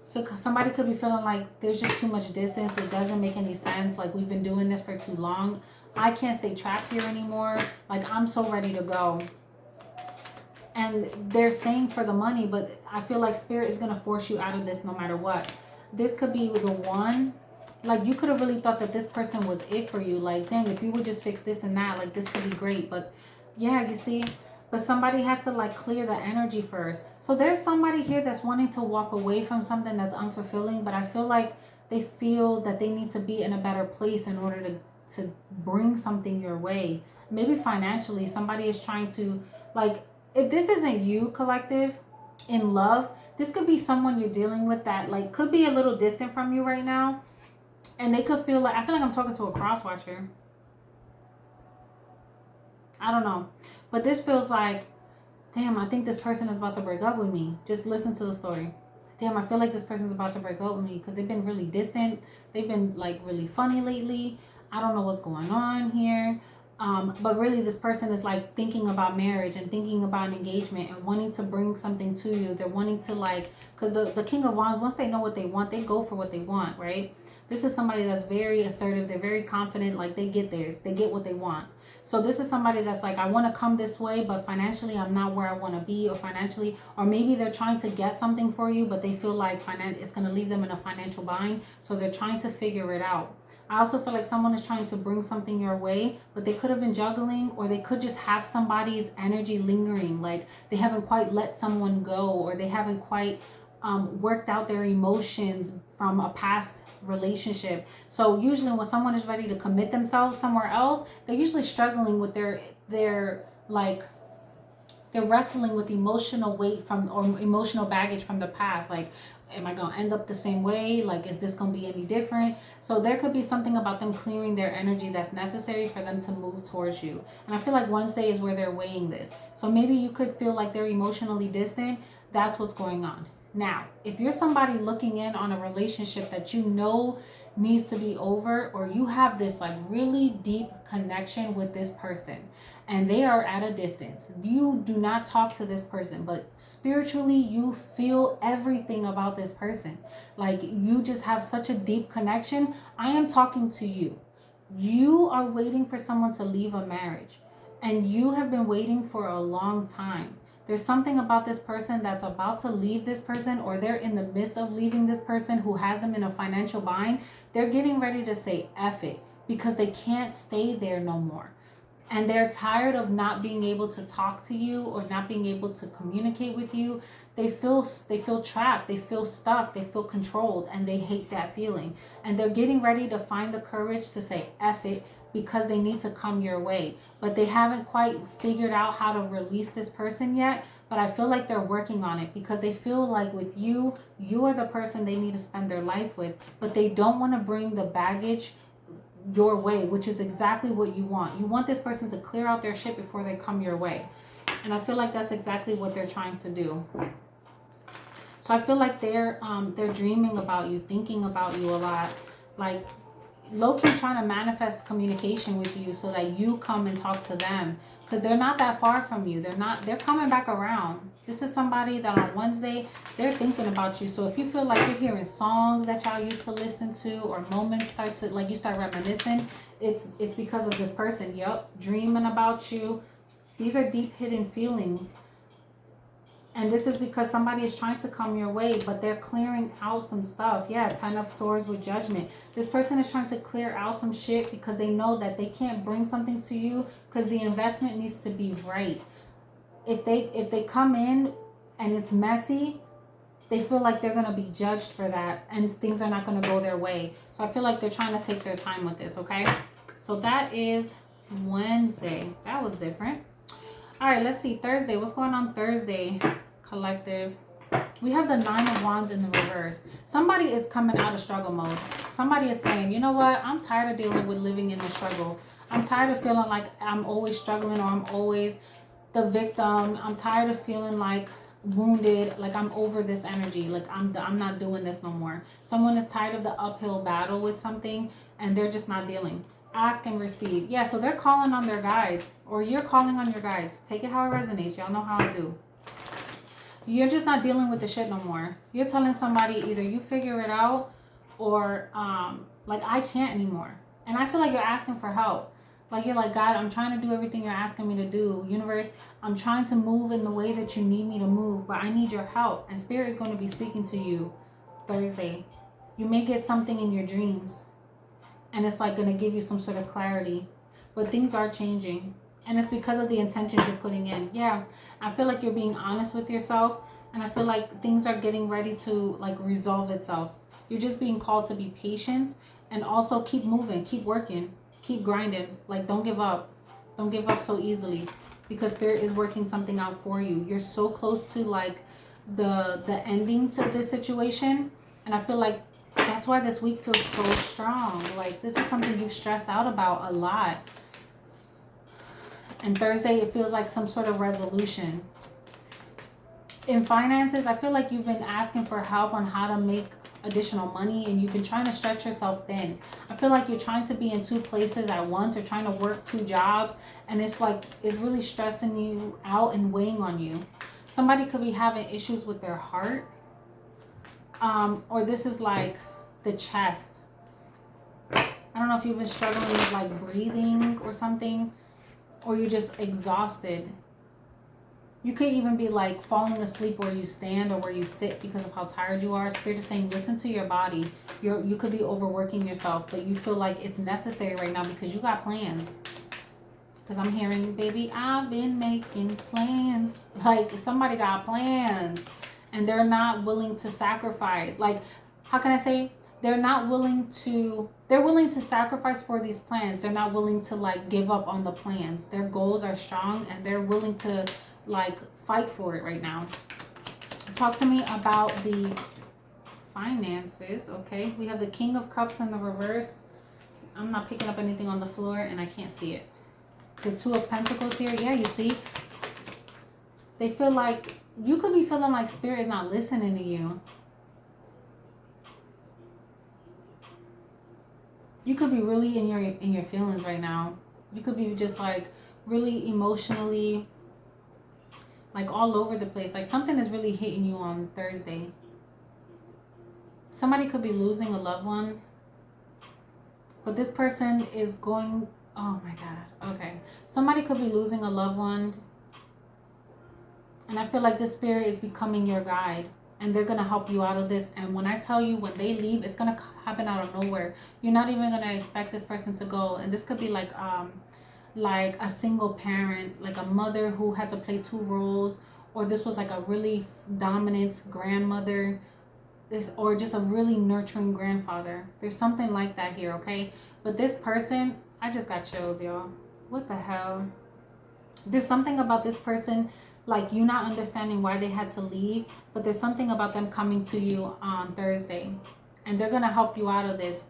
S1: So somebody could be feeling like there's just too much distance. It doesn't make any sense. Like we've been doing this for too long. I can't stay trapped here anymore. Like I'm so ready to go. And they're staying for the money, but I feel like spirit is going to force you out of this no matter what. This could be the one. Like you could have really thought that this person was it for you. Like, dang, if you would just fix this and that, like this could be great. But yeah, you see, but somebody has to like clear the energy first. So there's somebody here that's wanting to walk away from something that's unfulfilling, but I feel like they feel that they need to be in a better place in order to bring something your way. Maybe financially, somebody is trying to, like, if this isn't you, collective, in love, this could be someone you're dealing with that like could be a little distant from you right now, and they could feel like, I feel like I'm talking to a cross watcher. I don't know, but this feels like, damn, I think this person is about to break up with me. Just listen to the story. Damn, I feel like this person's about to break up with me because they've been really distant. They've been like really funny lately. I don't know what's going on here. But really this person is like thinking about marriage and thinking about an engagement and wanting to bring something to you. They're wanting to like, because the King of Wands, once they know what they want, they go for what they want, right? This is somebody that's very assertive. They're very confident. Like they get theirs. They get what they want. So this is somebody that's like, I want to come this way, but financially I'm not where I want to be, or financially, or maybe they're trying to get something for you, but they feel like it's going to leave them in a financial bind. So they're trying to figure it out. I also feel like someone is trying to bring something your way, but they could have been juggling, or they could just have somebody's energy lingering. Like they haven't quite let someone go, or they haven't quite worked out their emotions from a past relationship. So usually when someone is ready to commit themselves somewhere else, they're usually struggling with their like, they're wrestling with emotional weight from, or emotional baggage from the past. Like, am I going to end up the same way? Like, is this going to be any different? So there could be something about them clearing their energy that's necessary for them to move towards you. And I feel like Wednesday is where they're weighing this. So maybe you could feel like they're emotionally distant. That's what's going on. Now, if you're somebody looking in on a relationship that you know needs to be over, or you have this like really deep connection with this person and they are at a distance, you do not talk to this person, but spiritually you feel everything about this person. Like you just have such a deep connection. I am talking to you. You are waiting for someone to leave a marriage, and you have been waiting for a long time. There's something about this person that's about to leave this person, or they're in the midst of leaving this person who has them in a financial bind. They're getting ready to say, F it. because they can't stay there no more. And they're tired of not being able to talk to you or not being able to communicate with you. They feel trapped, they feel stuck, they feel controlled, and they hate that feeling. And they're getting ready to find the courage to say F it, because they need to come your way. But they haven't quite figured out how to release this person yet. But I feel like they're working on it, because they feel like with you, you are the person they need to spend their life with. But they don't want to bring the baggage your way, which is exactly what you want. You want this person to clear out their shit before they come your way. And I feel like that's exactly what they're trying to do. So I feel like they're dreaming about you, thinking about you a lot, like low-key trying to manifest communication with you so that you come and talk to them, because they're not that far from you. They're coming back around. This is somebody that on Wednesday, they're thinking about you. So if you feel like you're hearing songs that y'all used to listen to, or moments start to, like, you start reminiscing, it's because of this person. Yup, dreaming about you. These are deep hidden feelings. And this is because somebody is trying to come your way, but they're clearing out some stuff. Yeah, 10 of Swords with Judgment. This person is trying to clear out some shit because they know that they can't bring something to you because the investment needs to be right. If they come in and it's messy, they feel like they're going to be judged for that and things are not going to go their way. So I feel like they're trying to take their time with this, okay? So that is Wednesday. That was different. All right, let's see. Thursday. What's going on Thursday, collective? We have the 9 of Wands in the reverse. Somebody is coming out of struggle mode. Somebody is saying, you know what? I'm tired of dealing with living in the struggle. I'm tired of feeling like I'm always struggling, or I'm always the victim. I'm tired of feeling like wounded, like I'm over this energy, like I'm not doing this no more. Someone is tired of the uphill battle with something and they're just not dealing. Ask and receive. Yeah, so they're calling on their guides, or you're calling on your guides. Take it how it resonates. Y'all know how I do. You're just not dealing with the shit no more. You're telling somebody either you figure it out, or like, I can't anymore. And I feel like you're asking for help. Like, you're like, God, I'm trying to do everything you're asking me to do. Universe, I'm trying to move in the way that you need me to move, but I need your help. And Spirit is going to be speaking to you Thursday. You may get something in your dreams, and it's like going to give you some sort of clarity. But things are changing. And it's because of the intentions you're putting in. Yeah, I feel like you're being honest with yourself. And I feel like things are getting ready to, like, resolve itself. You're just being called to be patient. And also keep moving. Keep working. Keep grinding. Like, don't give up. Don't give up so easily. Because Spirit is working something out for you. You're so close to, like, the ending to this situation. And I feel like that's why this week feels so strong. Like, this is something you've stressed out about a lot. And Thursday, it feels like some sort of resolution. In finances, I feel like you've been asking for help on how to make additional money, and you've been trying to stretch yourself thin. I feel like you're trying to be in 2 places at once, or trying to work 2 jobs, and it's like, it's really stressing you out and weighing on you. Somebody could be having issues with their heart, or this is like the chest. I don't know if you've been struggling with, like, breathing or something, or you're just exhausted. You could even be like falling asleep where you stand or where you sit because of how tired you are. Spirit is saying, listen to your body. You could be overworking yourself, but you feel like it's necessary right now because you got plans. Because I'm hearing, baby, I've been making plans. Like, somebody got plans and they're not willing to sacrifice. Like, how can I say? They're willing to sacrifice for these plans. They're not willing to, like, give up on the plans. Their goals are strong and they're willing to, like, fight for it right now. Talk to me about the finances. Okay, we have the King of Cups in the reverse. I'm not picking up anything on the floor and I can't see it. The 2 of Pentacles here. Yeah, you see, they feel like you could be feeling like Spirit is not listening to you. You could be really in your feelings right now. You could be just, like, really emotionally, like, all over the place. Like, something is really hitting you on Thursday. Somebody could be losing a loved one. But this person is going... Oh, my God. Okay. Somebody could be losing a loved one. And I feel like this Spirit is becoming your guide. and they're going to help you out of this. And when I tell you, when they leave, it's going to happen out of nowhere. You're not even going to expect this person to go. And this could be like a single parent, like a mother who had to play two roles, or this was like a really dominant grandmother, or just a really nurturing grandfather. There's something like that here, okay? But this person, I just got chills, y'all. What the hell? There's something about this person, like you not understanding why they had to leave, but there's something about them coming to you on Thursday, and they're going to help you out of this.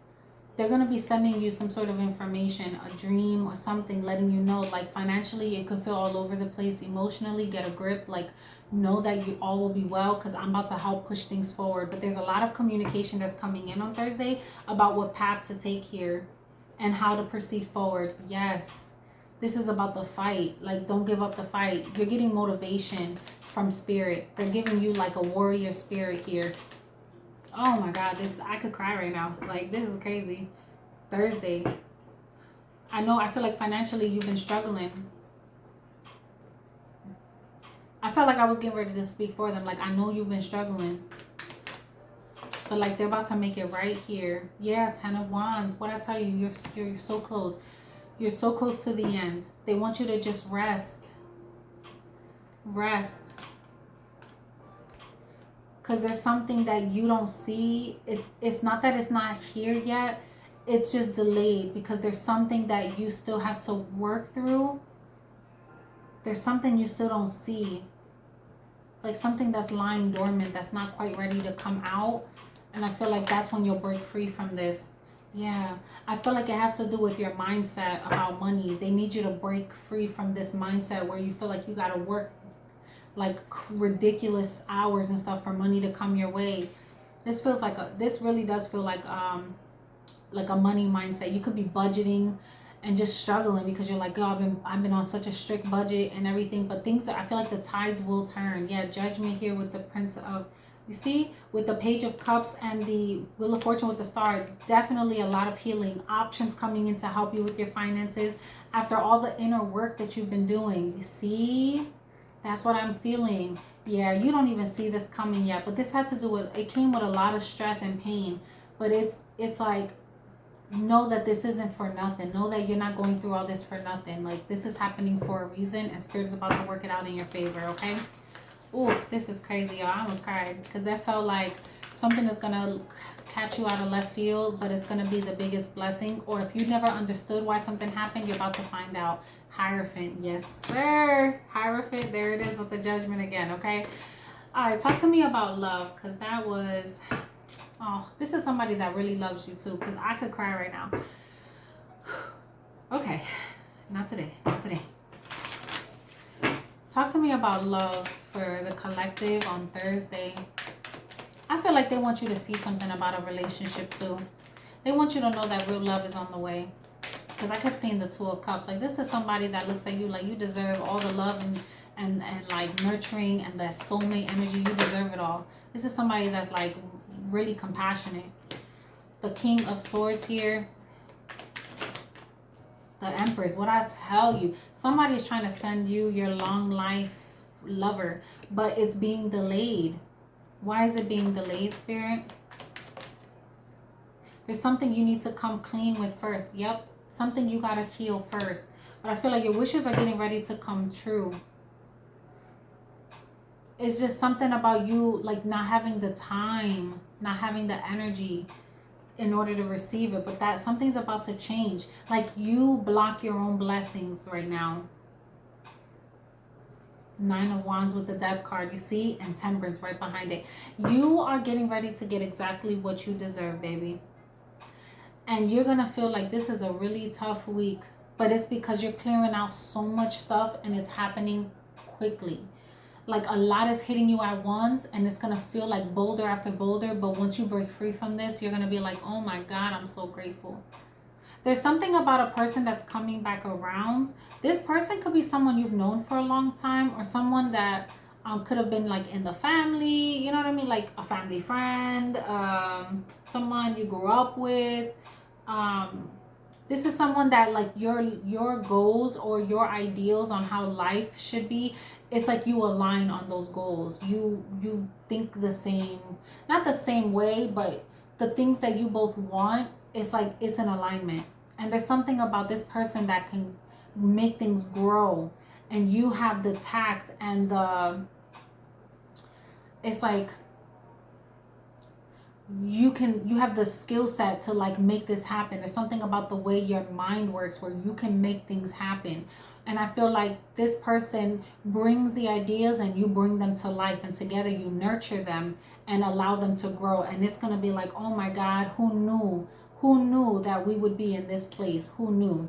S1: They're going to be sending you some sort of information, a dream or something, letting you know, like financially, it could feel all over the place. Emotionally, get a grip, like know that you all will be well, because I'm about to help push things forward. But there's a lot of communication that's coming in on Thursday about what path to take here and how to proceed forward. Yes. This is about the fight. Like, don't give up the fight. You're getting motivation from spirit. They're giving you like a warrior spirit here. Oh my God, I could cry right now. Like, this is crazy. Thursday. I feel like financially you've been struggling. I felt like I was getting ready to speak for them. Like, I know you've been struggling. But like, they're about to make it right here. Yeah, 10 of Wands. What I tell you, you're so close. You're so close to the end. They want you to just rest. Rest. Because there's something that you don't see. It's not that it's not here yet. It's just delayed because there's something that you still have to work through. There's something you still don't see. Like something that's lying dormant, that's not quite ready to come out. And I feel like that's when you'll break free from this. Yeah, I feel like it has to do with your mindset about money. They need you to break free from this mindset where you feel like you got to work like ridiculous hours and stuff for money to come your way. This feels like this really does feel like a money mindset. You could be budgeting and just struggling because you're like, oh, I've been on such a strict budget and everything. But I feel like the tides will turn. Yeah, Judgment here with the Prince of, you see, with the Page of Cups and the Wheel of Fortune with the Star. Definitely a lot of healing options coming in to help you with your finances after all the inner work that you've been doing. You see, that's what I'm feeling. Yeah, you don't even see this coming yet, but this had to do with, it came with a lot of stress and pain. But it's like, know that this isn't for nothing. Know that you're not going through all this for nothing. Like, this is happening for a reason, and Spirit is about to work it out in your favor, okay? Oof, this is crazy, y'all. I almost cried because that felt like something is going to catch you out of left field, but it's going to be the biggest blessing. Or if you never understood why something happened, you're about to find out. Hierophant, yes, sir. Hierophant, there it is with the Judgment again, okay? All right, talk to me about love, because that was... Oh, this is somebody that really loves you too, because I could cry right now. Okay, not today, not today. Talk to me about love for the collective on Thursday. I feel like they want you to see something about a relationship too. They want you to know that real love is on the way. Because I kept seeing the Two of Cups. Like, this is somebody that looks at you like you deserve all the love and like nurturing and that soulmate energy. You deserve it all. This is somebody that's like really compassionate. The King of Swords here. The Empress. What I tell you, somebody is trying to send you your long life lover, but it's being delayed. Why is it being delayed, Spirit? There's something you need to come clean with first. Yep, something you gotta heal first. But I feel like your wishes are getting ready to come true. It's just something about you like not having the time, not having the energy in order to receive it. But that something's about to change. Like, you block your own blessings right now. 9 of Wands with the Death card, you see, and Temperance right behind it. You are getting ready to get exactly what you deserve, baby. And you're gonna feel like this is a really tough week, but it's because you're clearing out so much stuff and it's happening quickly. Like, a lot is hitting you at once, and it's gonna feel like boulder after boulder. But once you break free from this, you're gonna be like, oh my God, I'm so grateful. There's something about a person that's coming back around. This person could be someone you've known for a long time, or someone that could have been like in the family, you know what I mean? Like a family friend, someone you grew up with. This is someone that like your goals or your ideals on how life should be it's like you align on those goals. You think the same, not the same way, but the things that you both want, it's like it's an alignment. And there's something about this person that can make things grow, and you have the tact and the, it's like you have the skill set to like make this happen. There's something about the way your mind works where you can make things happen. And I feel like this person brings the ideas and you bring them to life, and together you nurture them and allow them to grow. And it's going to be like, oh my God, who knew that we would be in this place? Who knew?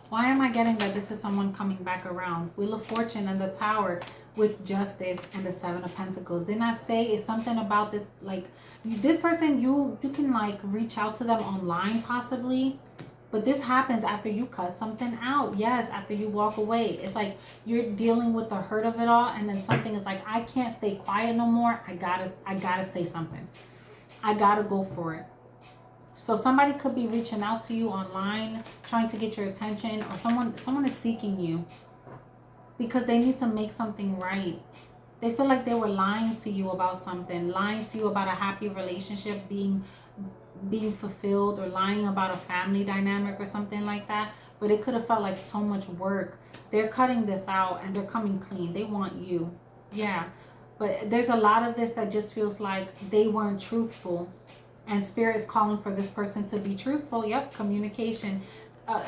S1: Why am I getting that this is someone coming back around? Wheel of Fortune and the Tower with Justice and the Seven of Pentacles. Didn't I say it's something about this, like this person, you can like reach out to them online possibly, but this happens after you cut something out. Yes, after you walk away. It's like you're dealing with the hurt of it all, and then something is like, I can't stay quiet no more. I gotta say something. I gotta go for it. So somebody could be reaching out to you online, trying to get your attention, or someone is seeking you because they need to make something right. They feel like they were lying to you about something, lying to you about a happy relationship being fulfilled, or lying about a family dynamic or something like that. But it could have felt like so much work. They're cutting this out and they're coming clean. They want you. Yeah. But there's a lot of this that just feels like they weren't truthful. And Spirit is calling for this person to be truthful. Yep, communication.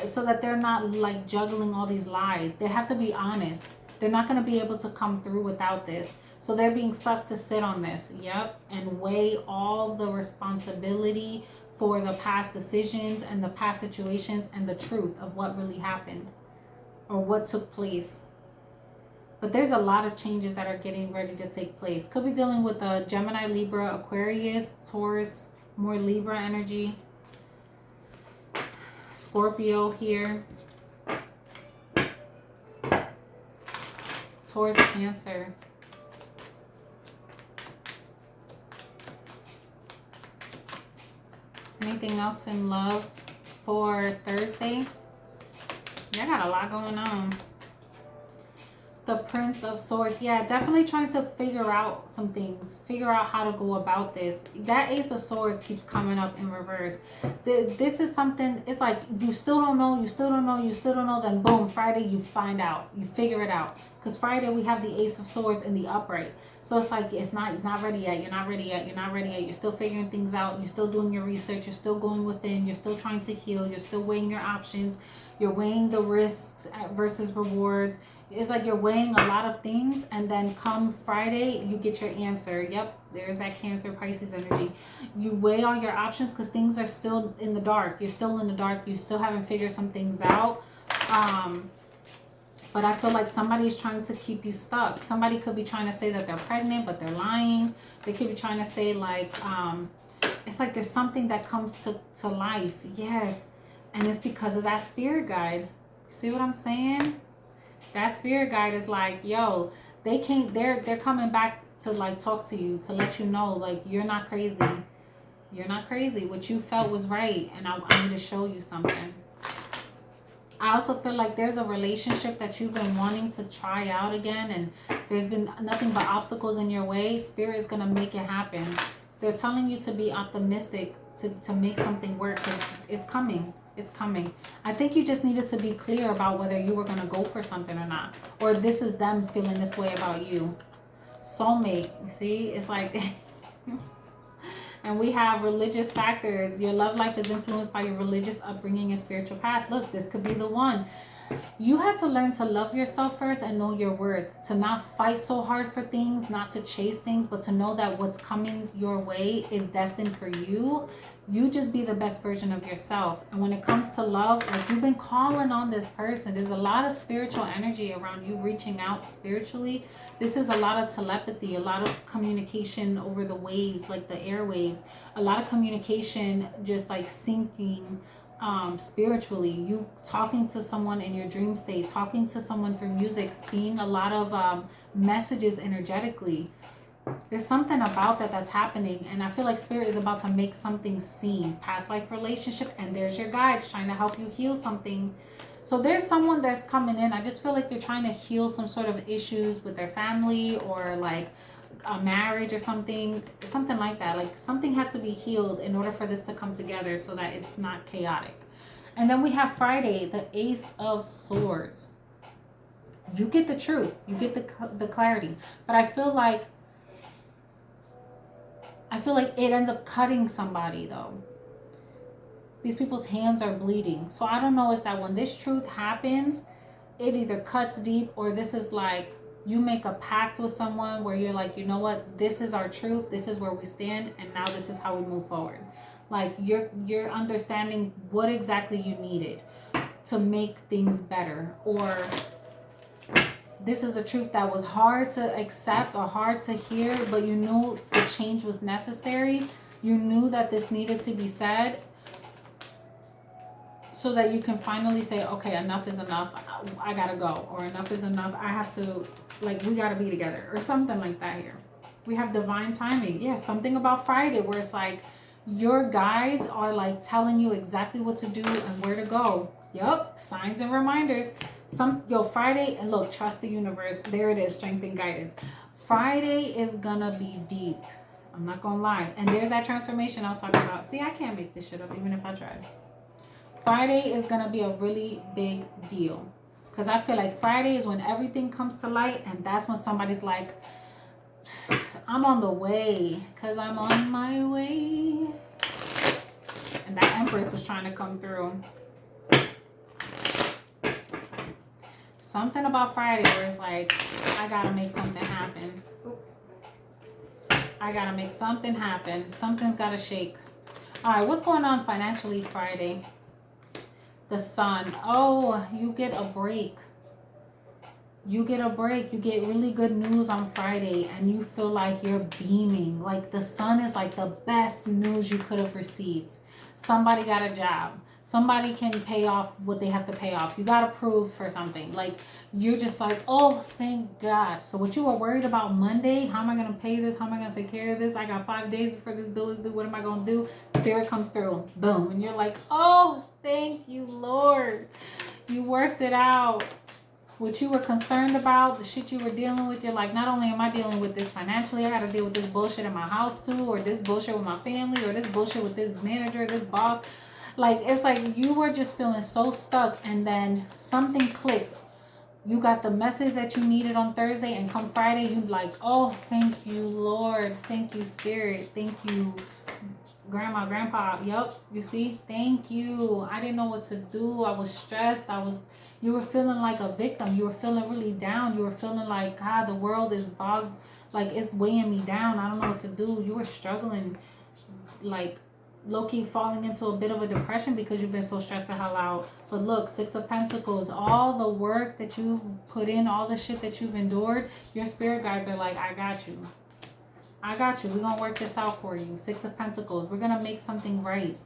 S1: So that they're not like juggling all these lies. They have to be honest. They're not going to be able to come through without this. So they're being stuck to sit on this. Yep. And weigh all the responsibility for the past decisions and the past situations and the truth of what really happened or what took place. But there's a lot of changes that are getting ready to take place. Could be dealing with a Gemini, Libra, Aquarius, Taurus, more Libra energy. Scorpio here. Taurus, Cancer. Anything else in love for Thursday? Yeah, I got a lot going on. The Prince of Swords. Yeah, definitely trying to figure out some things. Figure out how to go about this. That Ace of Swords keeps coming up in reverse. This is something, it's like you still don't know, you still don't know, you still don't know. Then boom, Friday you find out. You figure it out. Because Friday we have the Ace of Swords in the upright. So it's like it's not ready yet. You're not ready yet. You're not ready yet. You're still figuring things out. You're still doing your research. You're still going within. You're still trying to heal. You're still weighing your options. You're weighing the risks versus rewards. It's like you're weighing a lot of things, and then come Friday you get your answer. Yep, there's that Cancer, Pisces energy. You weigh all your options because things are still in the dark. You're still in the dark. You still haven't figured some things out. But I feel like somebody's trying to keep you stuck. Somebody could be trying to say that they're pregnant, but they're lying. They could be trying to say like it's like there's something that comes to life. Yes, and it's because of that spirit guide. See what I'm saying? That spirit guide is like, yo, they're coming back to like talk to you, to let you know like you're not crazy. You're not crazy. What you felt was right, and I need to show you something. I also feel like there's a relationship that you've been wanting to try out again, and there's been nothing but obstacles in your way. Spirit is going to make it happen. They're telling you to be optimistic, to make something work, because it's coming. It's coming. I think you just needed to be clear about whether you were going to go for something or not. Or this is them feeling this way about you. Soulmate. You see? It's like... And we have religious factors. Your love life is influenced by your religious upbringing and spiritual path. Look, this could be the one. You had to learn to love yourself first and know your worth. To not fight so hard for things, not to chase things, but to know that what's coming your way is destined for you. You just be the best version of yourself. And when it comes to love, like you've been calling on this person. There's a lot of spiritual energy around you reaching out spiritually. This is a lot of telepathy, a lot of communication over the waves, like the airwaves. A lot of communication just like syncing spiritually. You talking to someone in your dream state, talking to someone through music, seeing a lot of messages energetically. There's something about that that's happening, and I feel like Spirit is about to make something seem past life relationship, and there's your guides trying to help you heal something. So there's someone that's coming in. I just feel like they're trying to heal some sort of issues with their family, or like a marriage or something like that. Like something has to be healed in order for this to come together so that it's not chaotic. And then we have Friday, the Ace of Swords. You get the truth, you get the clarity, but I feel like it ends up cutting somebody though. These people's hands are bleeding. So I don't know, is that when this truth happens, it either cuts deep, or this is like you make a pact with someone where you're like, you know what, this is our truth, this is where we stand, and now this is how we move forward. Like you're understanding what exactly you needed to make things better, or this is a truth that was hard to accept or hard to hear, but you knew the change was necessary. You knew that this needed to be said, so that you can finally say, okay, enough is enough. I gotta go. Or enough is enough. I have to, like, we gotta be together. Or something like that here. We have divine timing. Yeah, something about Friday where it's like your guides are like telling you exactly what to do and where to go. Yep, signs and reminders. Friday, and look, trust the universe. There it is, strength and guidance. Friday is gonna be deep. I'm not gonna lie. And there's that transformation I was talking about. See, I can't make this shit up even if I tried. Friday is gonna be a really big deal, because I feel like Friday is when everything comes to light, and that's when somebody's like, I'm on the way, because I'm on my way. And that Empress was trying to come through. Something about Friday where it's like, I gotta make something happen. I gotta make something happen. Something's gotta shake. All right, what's going on financially Friday? The Sun. Oh, you get a break. You get a break. You get really good news on Friday, and you feel like you're beaming. Like the Sun is like the best news you could have received. Somebody got a job. Somebody can pay off what they have to pay off. You got approved for something. Like you're just like, oh, thank God. So what you were worried about Monday, how am I going to pay this? How am I going to take care of this? I got 5 days before this bill is due. What am I going to do? Spirit comes through. Boom. And you're like, oh, thank you, Lord. You worked it out. What you were concerned about, the shit you were dealing with, you're like, not only am I dealing with this financially, I got to deal with this bullshit in my house too, or this bullshit with my family, or this bullshit with this manager, this boss. Like, it's like you were just feeling so stuck, and then something clicked. You got the message that you needed on Thursday, and come Friday, you like, oh, thank you, Lord. Thank you, Spirit. Thank you, Grandma, Grandpa. Yep, you see? Thank you. I didn't know what to do. I was stressed. You were feeling like a victim. You were feeling really down. You were feeling like, God, the world is bogged. Like, it's weighing me down. I don't know what to do. You were struggling, like, low-key falling into a bit of a depression because you've been so stressed the hell out. But look, 6 of Pentacles, all the work that you've put in, all the shit that you've endured, your spirit guides are like, I got you. I got you. We're going to work this out for you. 6 of Pentacles. We're going to make something right.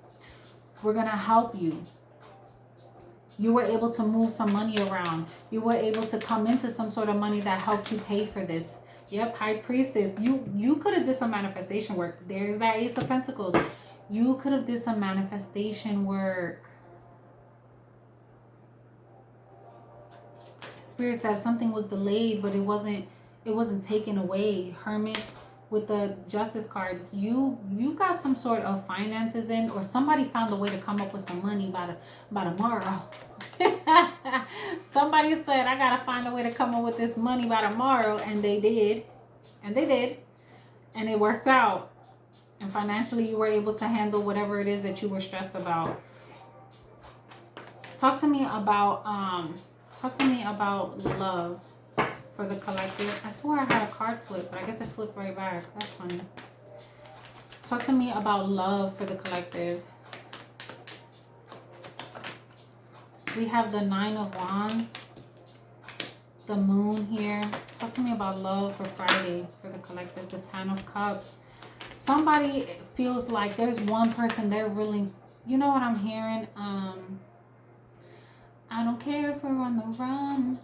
S1: We're going to help you. You were able to move some money around. You were able to come into some sort of money that helped you pay for this. Yep, High Priestess. You could have did some manifestation work. There's that Ace of Pentacles. You could have did some manifestation work. Spirit says something was delayed, but it wasn't taken away. Hermit with the Justice card. You got some sort of finances in, or somebody found a way to come up with some money by tomorrow. Somebody said, I gotta find a way to come up with this money by tomorrow, and they did. And it worked out. And financially you were able to handle whatever it is that you were stressed about. Talk to me about love for the collective. I swore I had a card flip, but I guess it flipped right back. That's funny. Talk to me about love for the collective. We have the 9 of Wands, the Moon here. Talk to me about love for Friday for the collective. The 10 of Cups. Somebody feels like there's one person they're really, you know what I'm hearing? I don't care if we're on the run,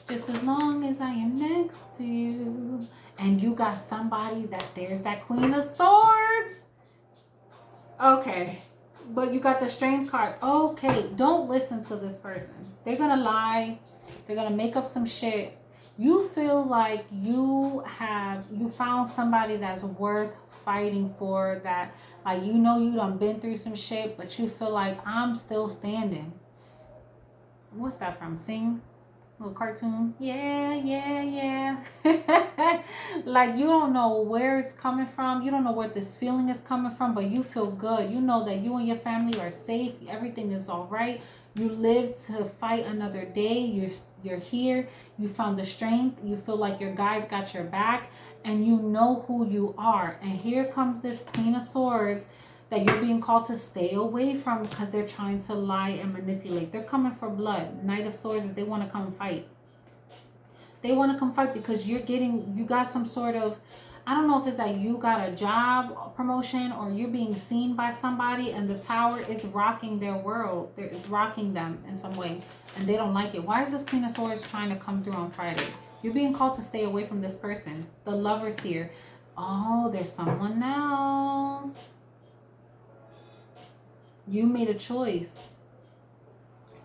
S1: just as long as I am next to you. And you got somebody that there's that Queen of Swords. Okay. But you got the Strength card. Okay. Don't listen to this person. They're going to lie. They're going to make up some shit. You feel like you found somebody that's worth fighting for, that like you done been through some shit, but you feel like I'm still standing. What's that from? Sing? Little cartoon. Yeah. Like you don't know where it's coming from. You don't know where this feeling is coming from, but you feel good. You know that you and your family are safe. Everything is all right. You live to fight another day. You're here. You found the strength. You feel like your guides got your back, and you know who you are. And here comes this Queen of Swords that you're being called to stay away from, because they're trying to lie and manipulate. They're coming for blood. Knight of Swords is they want to come fight. They want to come fight because you got some sort of, I don't know if it's that you got a job promotion or you're being seen by somebody, and the tower, it's rocking their world. It's rocking them in some way, and they don't like it. Why is this Queen of Swords trying to come through on Friday? You're being called to stay away from this person. The Lover's here. Oh, there's someone else. You made a choice.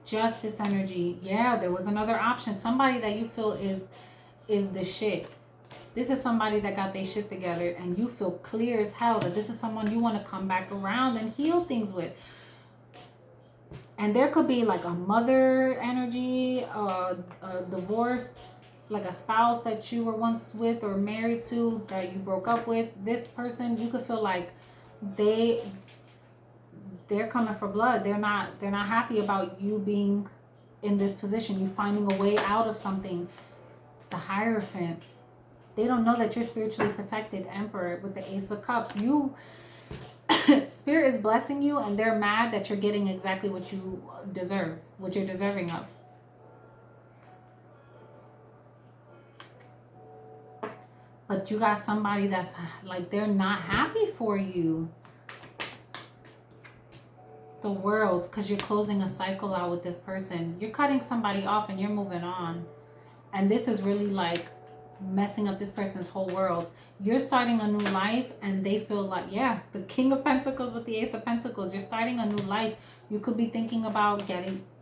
S1: Justice energy. Yeah, there was another option. Somebody that you feel is the shit. This is somebody that got their shit together, and you feel clear as hell that this is someone you want to come back around and heal things with. And there could be like a mother energy, a divorce, like a spouse that you were once with or married to that you broke up with. This person, you could feel like they're coming for blood. They're not happy about you being in this position, you finding a way out of something. The Hierophant. They don't know that you're spiritually protected. Emperor with the Ace of Cups. Spirit is blessing you, and they're mad that you're getting exactly what you deserve, what you're deserving of. But you got somebody that's like, they're not happy for you. The World, because you're closing a cycle out with this person. You're cutting somebody off and you're moving on. And this is really like messing up this person's whole world. You're starting a new life, and they feel like, yeah, the King of Pentacles with the Ace of Pentacles. You're starting a new life. You could be thinking about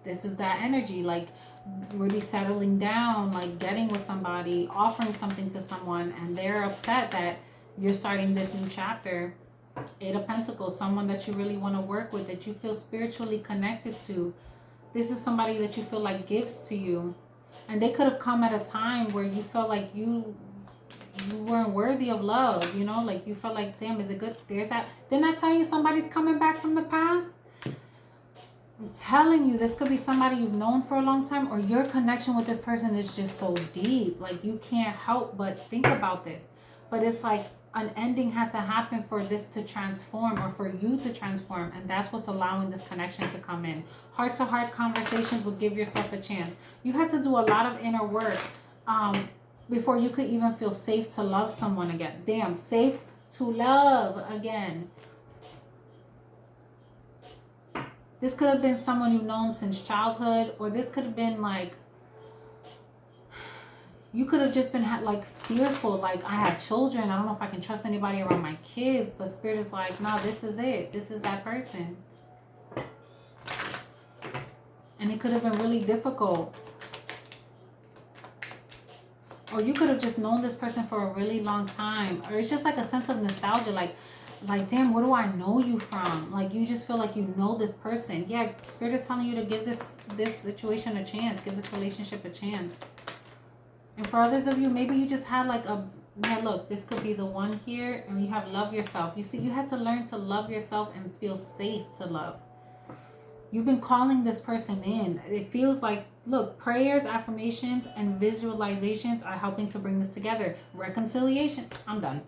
S1: this is that energy, like really settling down, like getting with somebody, offering something to someone, and they're upset that you're starting this new chapter. Eight of Pentacles, someone that you really want to work with, that you feel spiritually connected to. This is somebody that you feel like gives to you. And they could have come at a time where you felt like you weren't worthy of love, like you felt like, damn, is it good? There's that. Didn't I tell you somebody's coming back from the past? I'm telling you, this could be somebody you've known for a long time, or your connection with this person is just so deep. Like you can't help but think about this. But it's like, an ending had to happen for this to transform, or for you to transform, and that's what's allowing this connection to come in. Heart-to-heart conversations will give yourself a chance. You had to do a lot of inner work before you could even feel safe to love someone again. Damn, safe to love again. This could have been someone you've known since childhood, or this could have been like, you could have just been like fearful, like, I have children, I don't know if I can trust anybody around my kids. But Spirit is like, no, this is it. This is that person. And it could have been really difficult. Or you could have just known this person for a really long time. Or it's just like a sense of nostalgia, like damn, where do I know you from? Like you just feel like you know this person. Yeah, Spirit is telling you to give this situation a chance, give this relationship a chance. And for others of you, maybe you just had like look, this could be the one here, and you have love yourself. You see, you had to learn to love yourself and feel safe to love. You've been calling this person in. It feels like, look, prayers, affirmations, and visualizations are helping to bring this together. Reconciliation. I'm done.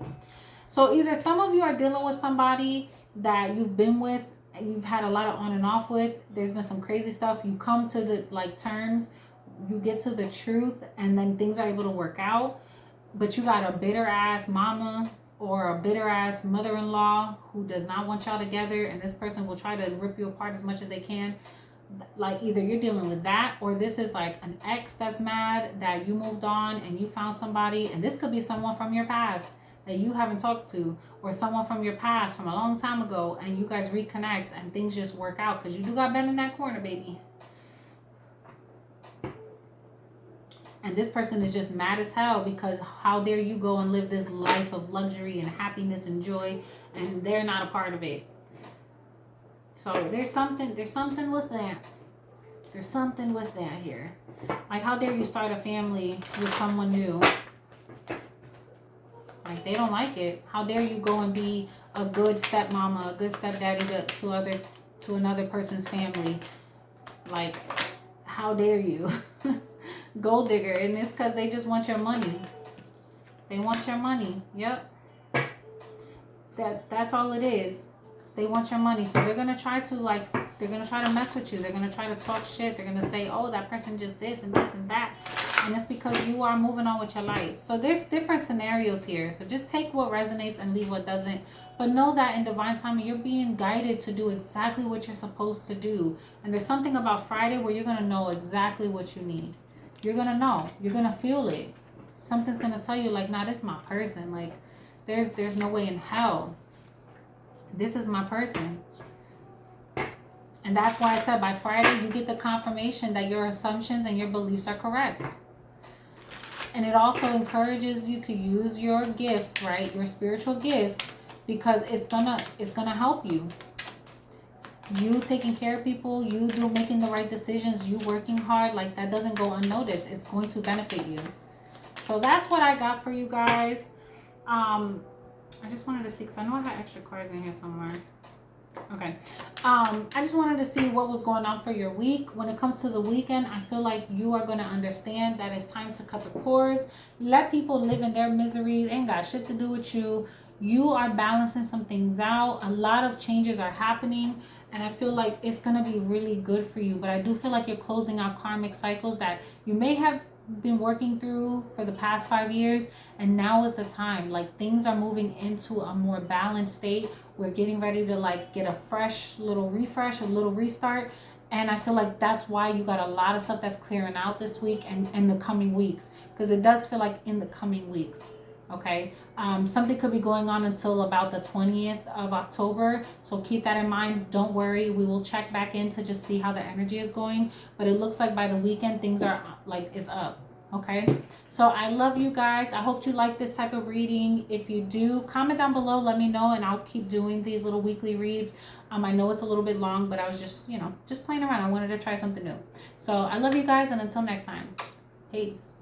S1: So either some of you are dealing with somebody that you've been with, and you've had a lot of on and off with. There's been some crazy stuff. You come to the terms. You get to the truth, and then things are able to work out. But you got a bitter ass mama or a bitter ass mother-in-law who does not want y'all together, and this person will try to rip you apart as much as they can. like either you're dealing with that, or this is like an ex that's mad that you moved on and you found somebody, and this could be someone from your past that you haven't talked to, or someone from your past from a long time ago, and you guys reconnect and things just work out because you do got Ben in that corner, baby. And this person is just mad as hell because how dare you go and live this life of luxury and happiness and joy, and they're not a part of it. So there's something with that. There's something with that here. Like, how dare you start a family with someone new? Like, they don't like it. How dare you go and be a good stepmama, a good stepdaddy to another person's family? Like, how dare you? Gold digger. And it's because they just want your money. They want your money. Yep. That's all it is. They want your money. So they're going to try to, like, they're going to try to mess with you. They're going to try to talk shit. They're going to say, oh, that person just this and this and that. And it's because you are moving on with your life. So there's different scenarios here. So just take what resonates and leave what doesn't. But know that in divine timing, you're being guided to do exactly what you're supposed to do. And there's something about Friday where you're going to know exactly what you need. You're going to know. You're going to feel it. Something's going to tell you, like, nah, this is my person. Like, there's no way in hell. This is my person. And that's why I said by Friday, you get the confirmation that your assumptions and your beliefs are correct. And it also encourages you to use your gifts, right? Your spiritual gifts, because it's gonna help you. You taking care of people, you making the right decisions, you working hard, like, that doesn't go unnoticed. It's going to benefit you. So that's what I got for you guys. I just wanted to see, because I know I had extra cards in here somewhere. Okay. I just wanted to see what was going on for your week. When it comes to the weekend, I feel like you are going to understand that it's time to cut the cords. Let people live in their misery. They ain't got shit to do with you. You are balancing some things out. A lot of changes are happening. And I feel like it's going to be really good for you. But I do feel like you're closing out karmic cycles that you may have been working through for the past 5 years, and now is the time. Like, things are moving into a more balanced state. We're getting ready to, like, get a fresh little refresh, a little restart. And I feel like that's why you got a lot of stuff that's clearing out this week and in the coming weeks, because it does feel like in the coming weeks. Okay, something could be going on until about the 20th of October. So keep that in mind. Don't worry. We will check back in to just see how the energy is going. But it looks like by the weekend, things are like, it's up. Okay, so I love you guys. I hope you like this type of reading. If you do, comment down below. Let me know, and I'll keep doing these little weekly reads. I know it's a little bit long, but I was just, just playing around. I wanted to try something new. So I love you guys, and until next time, peace.